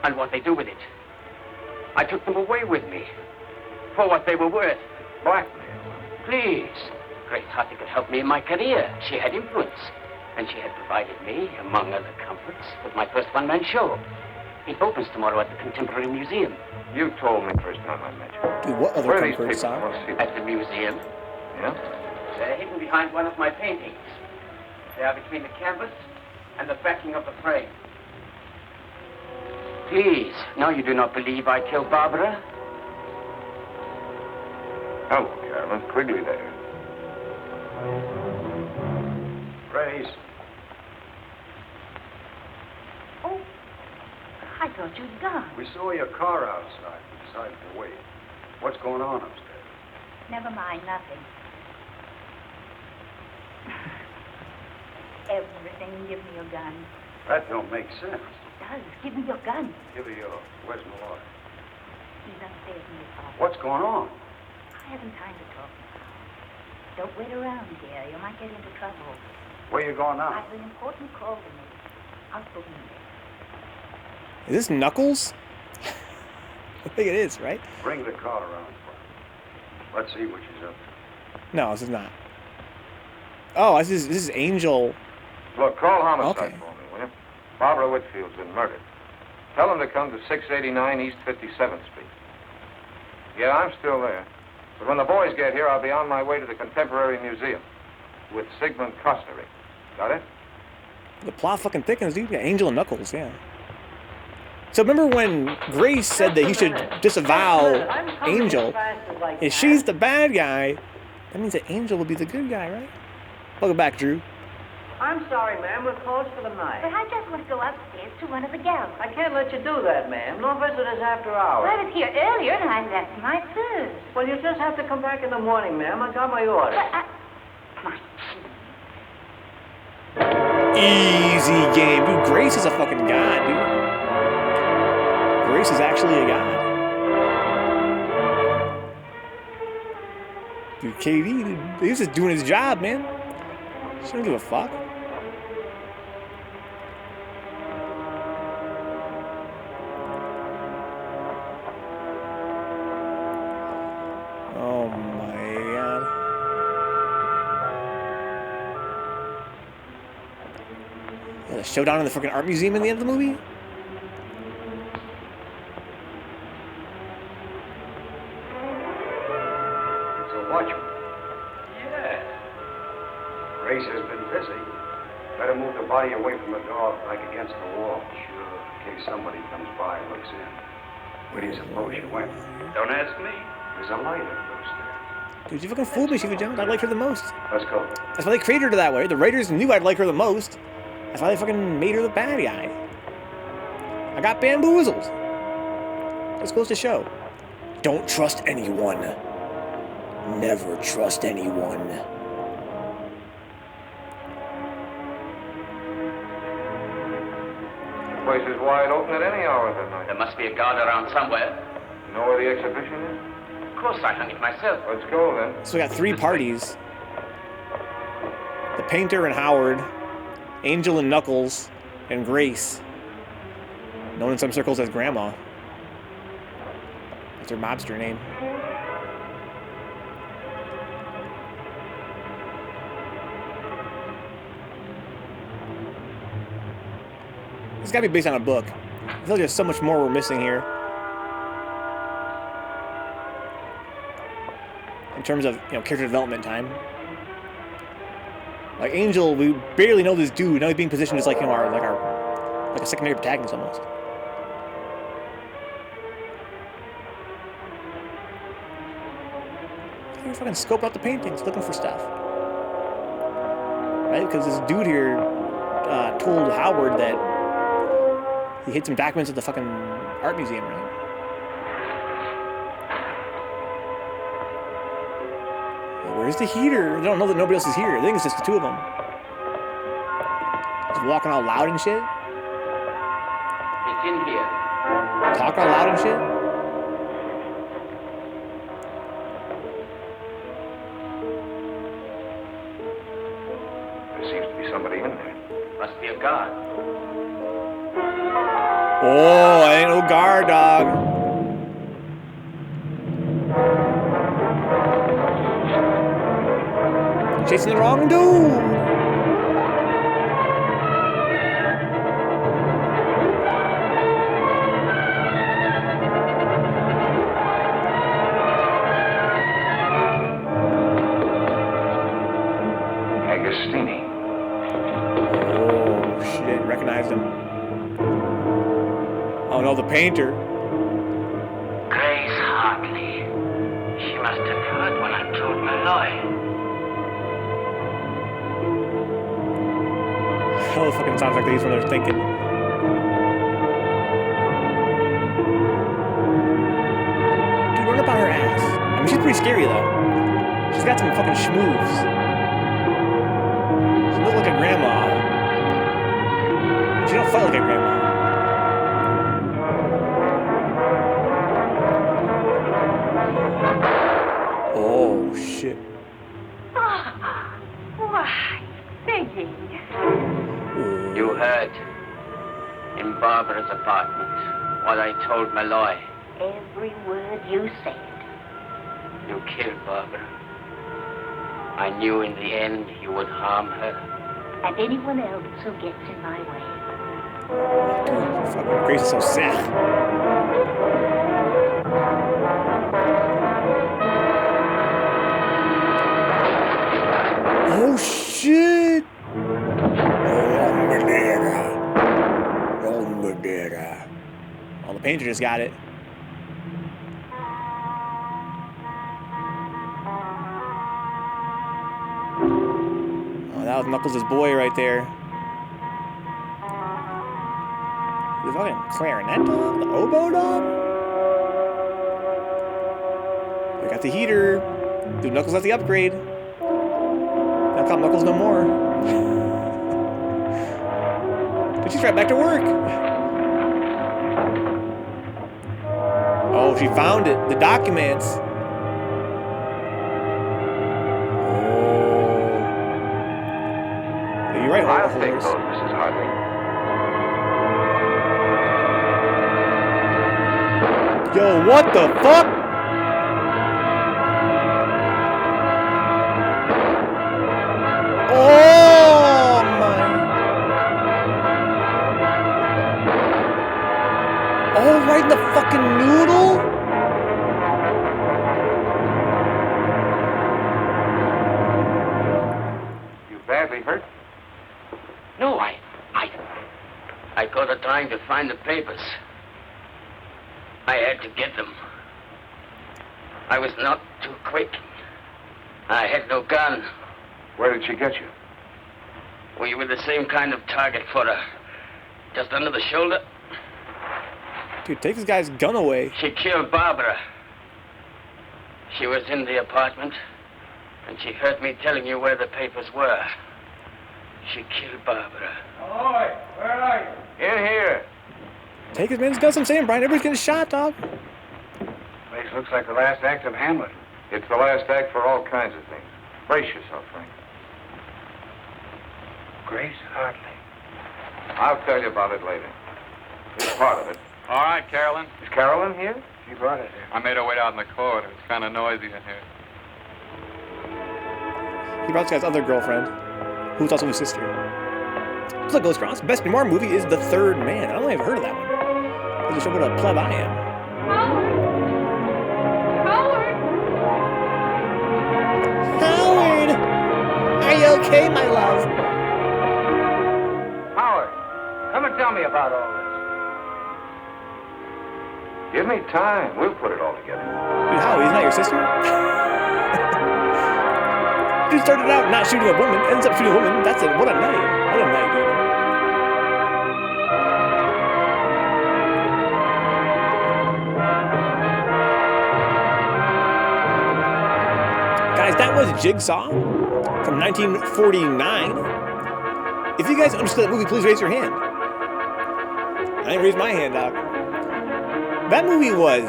[SPEAKER 15] and what they do with it. I took them away with me for what they were worth.
[SPEAKER 3] Blackmail.
[SPEAKER 15] Please. Grace Hartley could help me in my career. She had influence. And she had provided me, among other comforts, with my first one-man show. It opens tomorrow at the Contemporary Museum.
[SPEAKER 3] You told me first time I met you.
[SPEAKER 1] Dude, what other
[SPEAKER 3] Where are these
[SPEAKER 1] comforts,
[SPEAKER 3] papers? I
[SPEAKER 1] son?
[SPEAKER 3] want to see them.
[SPEAKER 15] At the museum.
[SPEAKER 3] Yeah?
[SPEAKER 15] They're hidden behind one of my paintings. They are between the canvas and the backing of the frame. Please, now you do not believe I killed Barbara?
[SPEAKER 3] Hello, Carolyn. Quigley there.
[SPEAKER 19] Grace.
[SPEAKER 8] Oh, I thought you'd gone.
[SPEAKER 19] We saw your car outside. We decided to wait. What's going on upstairs?
[SPEAKER 8] Never mind, nothing. Everything. Give me your gun.
[SPEAKER 19] That don't make sense.
[SPEAKER 8] It does. Give me your gun.
[SPEAKER 19] Give her yours. Where's Malloy?
[SPEAKER 8] He's upstairs in his office.
[SPEAKER 19] What's going on?
[SPEAKER 8] I haven't time to talk now. Don't wait around here. You might get into trouble.
[SPEAKER 19] Where you going now?
[SPEAKER 8] I have an important call to make. I'll phone you later.
[SPEAKER 1] Is this Knuckles? I think it is, right?
[SPEAKER 19] Bring the car around for her. Let's see what she's up to.
[SPEAKER 1] No, this is not. Oh, this is Angel.
[SPEAKER 3] Look, call homicide
[SPEAKER 1] Okay.
[SPEAKER 3] for me, will you? Barbara Whitfield's been murdered. Tell them to come to 689 East 57th Street. Yeah, I'm still there. But when the boys get here, I'll be on my way to the Contemporary Museum. with Sigmund Kosteri. Got it?
[SPEAKER 1] The plot fucking thickens, dude. Yeah, Angel and Knuckles, yeah. So remember when Grace said that he should disavow Angel? If she's the bad guy, that means that Angel will be the good guy, right? Welcome back, Drew.
[SPEAKER 21] I'm sorry, ma'am. We're closed for the night.
[SPEAKER 8] But I just want to go upstairs to one of the galleries.
[SPEAKER 21] I can't let you do that, ma'am. No visitors after hours.
[SPEAKER 8] I was here earlier and I left my purse.
[SPEAKER 21] Well, you just have to come back in the morning, ma'am. I got my order.
[SPEAKER 1] Easy game. Dude, Grace is a fucking god, dude. Grace is actually a god. Dude, KD, dude, he's just doing his job, man. She don't give a fuck. Oh my god. Yeah, the showdown in the freaking art museum in the end of the movie?
[SPEAKER 19] It's a watchman.
[SPEAKER 21] Yeah.
[SPEAKER 19] Grace has been busy. Better move the body away from the door, like against the wall. Sure. In case somebody comes by and looks in. Where do you suppose she went?
[SPEAKER 21] Don't ask me.
[SPEAKER 19] There's a light up those stairs.
[SPEAKER 1] Dude, you fucking fooled me, Shiva Jones. I like her the most.
[SPEAKER 19] Let's go.
[SPEAKER 1] That's why they created her that way. The writers knew I'd like her the most. That's why they fucking made her the bad guy. I got bamboozled. This goes to show. Don't trust anyone. Never trust anyone.
[SPEAKER 3] The place is wide open at any hour of the night.
[SPEAKER 15] There must be a guard around somewhere.
[SPEAKER 3] You know where the exhibition is?
[SPEAKER 15] Of course, I hung it myself.
[SPEAKER 3] Let's go, then.
[SPEAKER 1] So we got 3 parties. The Painter and Howard, Angel and Knuckles, and Grace. Known in some circles as Grandma. That's her mobster name. It's gotta be based on a book. I feel like there's so much more we're missing here. In terms of, character development time. Like Angel, we barely know this dude. Now he's being positioned as like a secondary protagonist almost. He fucking scoped out the paintings, looking for stuff. Right? Because this dude here told Howard that he hid some documents at the fucking art museum, right? Where's the heater? They don't know that nobody else is here. I think it's just the 2 of them. Just walking all loud and shit.
[SPEAKER 15] It's in here.
[SPEAKER 1] Talk all loud and shit.
[SPEAKER 3] There seems to be somebody in there.
[SPEAKER 15] Must be a guard.
[SPEAKER 1] Oh, I ain't no guard, dog. Chasing the wrong dude.
[SPEAKER 3] Agostini.
[SPEAKER 1] Oh, shit. Recognized him. Oh, no, the painter.
[SPEAKER 15] Grace Hartley. She must have heard when I told Malloy.
[SPEAKER 1] Hell, fucking sounds like these when they're thinking. Dude, run up on her ass. I mean, she's pretty scary, though. She's got some fucking schmoves. She looks like a grandma. She don't fight like a grandma. Oh, shit.
[SPEAKER 8] Why, Peggy.
[SPEAKER 15] You heard in Barbara's apartment what I told Malloy.
[SPEAKER 8] Every word you said.
[SPEAKER 15] You killed Barbara. I knew in the end you would harm her.
[SPEAKER 8] And anyone else who gets in my way.
[SPEAKER 1] Dude, fucking Grace is so sad. Oh, shit. painter just got it. Oh, that was Knuckles' boy right there. The fucking clarinet dog? The oboe dog? We got the heater. Dude, Knuckles got the upgrade. Don't call Knuckles no more. But she's right back to work. Oh, she found it. The documents. Oh. You're right,
[SPEAKER 3] I'll take those, Mrs. Hartley.
[SPEAKER 1] Yo, what the fuck? Oh my. Oh, right in the fucking noodle?
[SPEAKER 2] You badly hurt?
[SPEAKER 15] No, I got a trying to find the papers. I had to get them. I was not too quick. I had no gun.
[SPEAKER 3] Where did she get you?
[SPEAKER 15] We were the same kind of target for her. Just under the shoulder.
[SPEAKER 1] Dude, take this guy's gun away.
[SPEAKER 15] She killed Barbara. She was in the apartment, and she heard me telling you where the papers were. She killed Barbara.
[SPEAKER 21] Oi, where are you?
[SPEAKER 3] In here.
[SPEAKER 1] Take his man's guns, I'm saying, Brian. Everybody's getting shot, dog.
[SPEAKER 2] Place looks like the last act of Hamlet.
[SPEAKER 3] It's the last act for all kinds of things. Brace yourself, Frank.
[SPEAKER 2] Grace Hartley.
[SPEAKER 3] I'll tell you about it later. It's part of it.
[SPEAKER 10] All right, Carolyn.
[SPEAKER 3] Is Carolyn here?
[SPEAKER 2] She brought it here.
[SPEAKER 10] I made her wait out in the corridor. It's kind of noisy in here.
[SPEAKER 1] He brought this guy's other girlfriend, who's also his sister. It's like Ghost Cross. Best noir movie is The Third Man. I don't think I've heard of that one. Doesn't show what a pleb I am. Howard! Are you okay, my love?
[SPEAKER 2] Howard, come and tell me about all this.
[SPEAKER 3] Give me time. We'll put it all together.
[SPEAKER 1] Dude, Howard, isn't that your sister? Dude started out not shooting a woman, ends up shooting a woman. That's it. What a night. What a night, dude. Guys, that was Jigsaw from 1949. If you guys understood that movie, please raise your hand. I didn't raise my hand, dog. That movie was,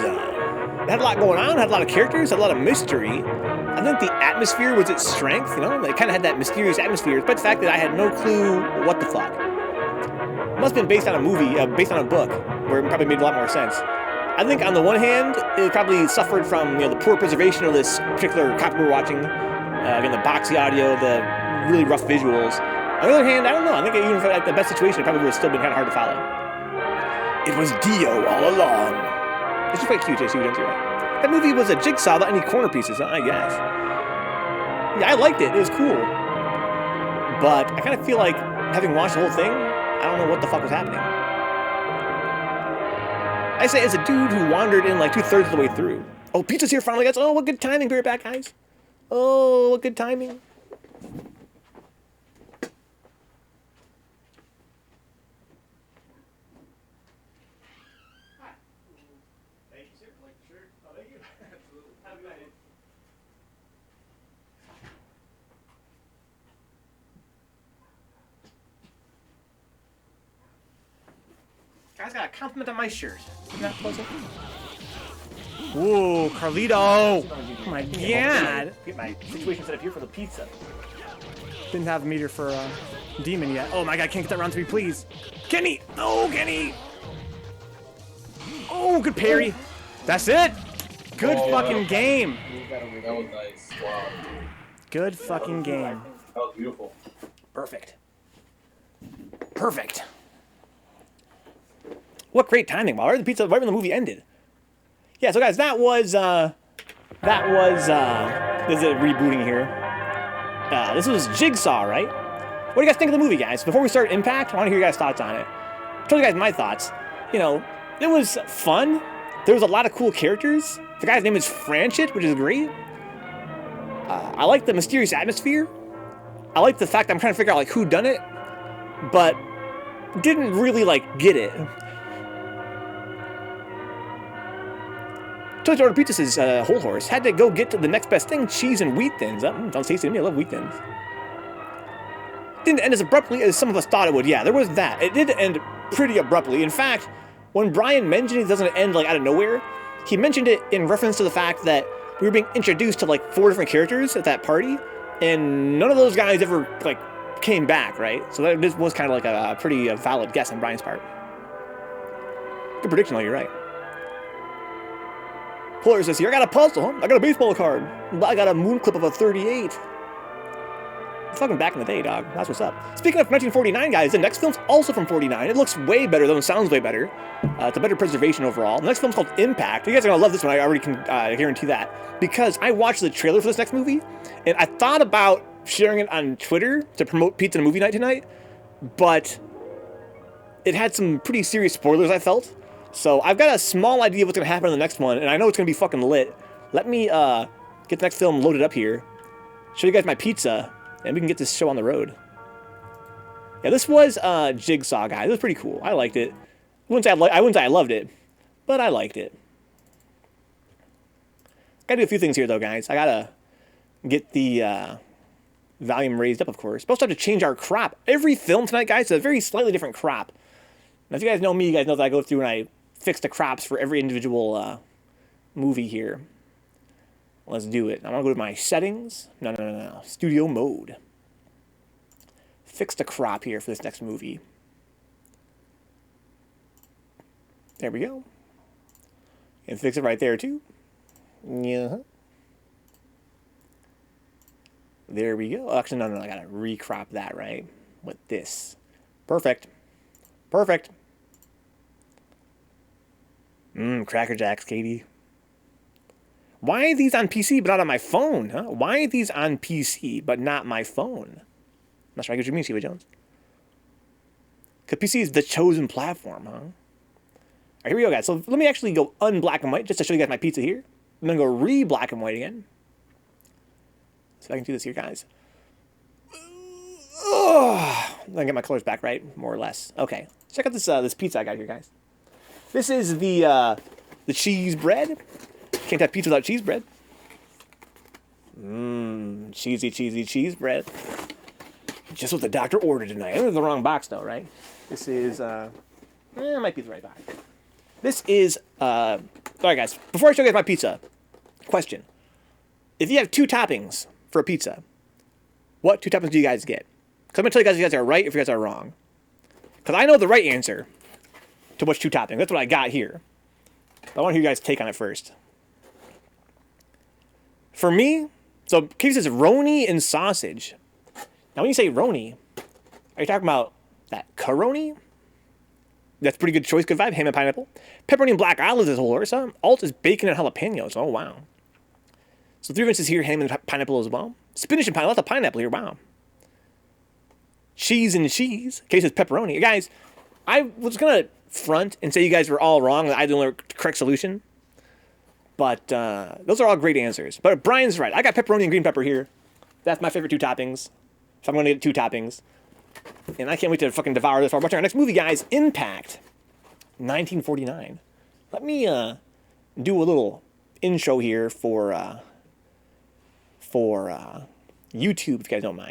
[SPEAKER 1] had a lot going on, had a lot of characters, had a lot of mystery. I think the atmosphere was its strength, you know? It kind of had that mysterious atmosphere, despite the fact that I had no clue what the fuck. It must have been based on a movie, based on a book, where it probably made a lot more sense. I think on the one hand, it probably suffered from, the poor preservation of this particular copy we're watching. Again, the boxy audio, the really rough visuals. On the other hand, I don't know. I think even for the best situation, it probably would have still been kind of hard to follow. It was Dio all along. It's just quite cute, JC. That movie was a Jigsaw without any corner pieces, I guess. Yeah, I liked it. It was cool. But I kind of feel like, having watched the whole thing, I don't know what the fuck was happening. I say as a dude who wandered in like 2/3 of the way through. Oh, pizza's here finally, guys. Oh, what good timing. Be right back, guys. Oh, what good timing. Guys got a compliment on my shirt. Isn't that pleasant? Ooh, Carlito! Oh my god! Get my situation set up here for the pizza. Didn't have a meter for Demon yet. Oh my god, can't get that round 3, please. Kenny! Oh, Kenny! Oh, good parry. That's it! Good fucking game.
[SPEAKER 6] That was nice. Wow.
[SPEAKER 1] Good fucking game.
[SPEAKER 6] That was beautiful.
[SPEAKER 1] Perfect. Perfect. What great timing, wow. Right, the pizza, right when the movie ended. Yeah, so guys, that was, there's a rebooting here. This was Jigsaw, right? What do you guys think of the movie, guys? Before we start Impact, I want to hear your guys' thoughts on it. I told you guys my thoughts. It was fun. There was a lot of cool characters. The guy's name is Franchit, which is great. I like the mysterious atmosphere. I like the fact I'm trying to figure out like who done it, but didn't really like get it. Toy Order Pizza says Whole Horse had to go get to the next best thing, cheese and wheat thins. Sounds tasty to me. I love wheat thins. Didn't end as abruptly as some of us thought it would. Yeah, there was that. It did end pretty abruptly. In fact, when Brian mentioned it doesn't end like out of nowhere, he mentioned it in reference to the fact that we were being introduced to like 4 different characters at that party, and none of those guys ever like came back, right? So that this was kind of like a pretty valid guess on Brian's part. Good prediction, though. You're right. Fuller says here, I got a puzzle, huh? I got a baseball card. I got a moon clip of a 38. It's fucking back in the day, dog. That's what's up. Speaking of 1949, guys, the next film's also from 49. It looks way better, though. It sounds way better. It's a better preservation overall. The next film's called Impact. You guys are going to love this one. I already can guarantee that. Because I watched the trailer for this next movie, and I thought about sharing it on Twitter to promote Pizza and Movie Night tonight, but it had some pretty serious spoilers, I felt. So I've got a small idea of what's going to happen in the next one, and I know it's going to be fucking lit. Let me get the next film loaded up here, show you guys my pizza, and we can get this show on the road. Yeah, this was Jigsaw, guys. It was pretty cool. I liked it. I wouldn't say I loved it, but I liked it. Gotta do a few things here, though, guys. I gotta get the volume raised up, of course. But also have to change our crop. Every film tonight, guys, is a very slightly different crop. Now, if you guys know me, you guys know that I go through and I fix the crops for every individual movie here. Let's do it. I'm going to go to my settings. No. Studio mode. Fix the crop here for this next movie. There we go. And fix it right there, too. Yeah. There we go. Actually, no. I got to recrop that, right? With this. Perfect. Perfect. Cracker Jacks, Katie. Why are these on PC but not on my phone, huh? Why are these on PC but not my phone? Not sure I get what you mean, Steve Jones. Because PC is the chosen platform, huh? All right, here we go, guys. So let me actually go un-black and white just to show you guys my pizza here. I'm going to go re-black and white again. So I can do this here, guys. Oh, I'm going to get my colors back, right? More or less. Okay. Check out this this pizza I got here, guys. This is the cheese bread. Can't have pizza without cheese bread. Cheesy cheese bread. Just what the doctor ordered tonight. I think it's the wrong box, though, right? This is, it might be the right box. This is, all right, guys. Before I show you guys my pizza, question. If you have 2 toppings for a pizza, what 2 toppings do you guys get? Because I'm going to tell you guys if you guys are right, if you guys are wrong. Because I know the right answer to which 2 toppings. That's what I got here. But I want to hear you guys' take on it first. For me, so Katie says roni and sausage. Now when you say roni, are you talking about that caroni? That's a pretty good choice, good vibe. Ham and pineapple. Pepperoni and black olives is a whole horse. Alt is bacon and jalapenos. Oh, wow. So 3 inches here, ham and pineapple as well. Spinach and pineapple. Lots of pineapple here. Wow. Cheese and cheese. Katie says pepperoni. Guys, I was going to front and say you guys were all wrong. I had the only correct solution. But those are all great answers. But Brian's right. I got pepperoni and green pepper here. That's my favorite 2 toppings. So I'm going to get 2 toppings. And I can't wait to fucking devour this while watching our next movie, guys. Impact. 1949. Let me do a little intro here for YouTube, if you guys don't mind.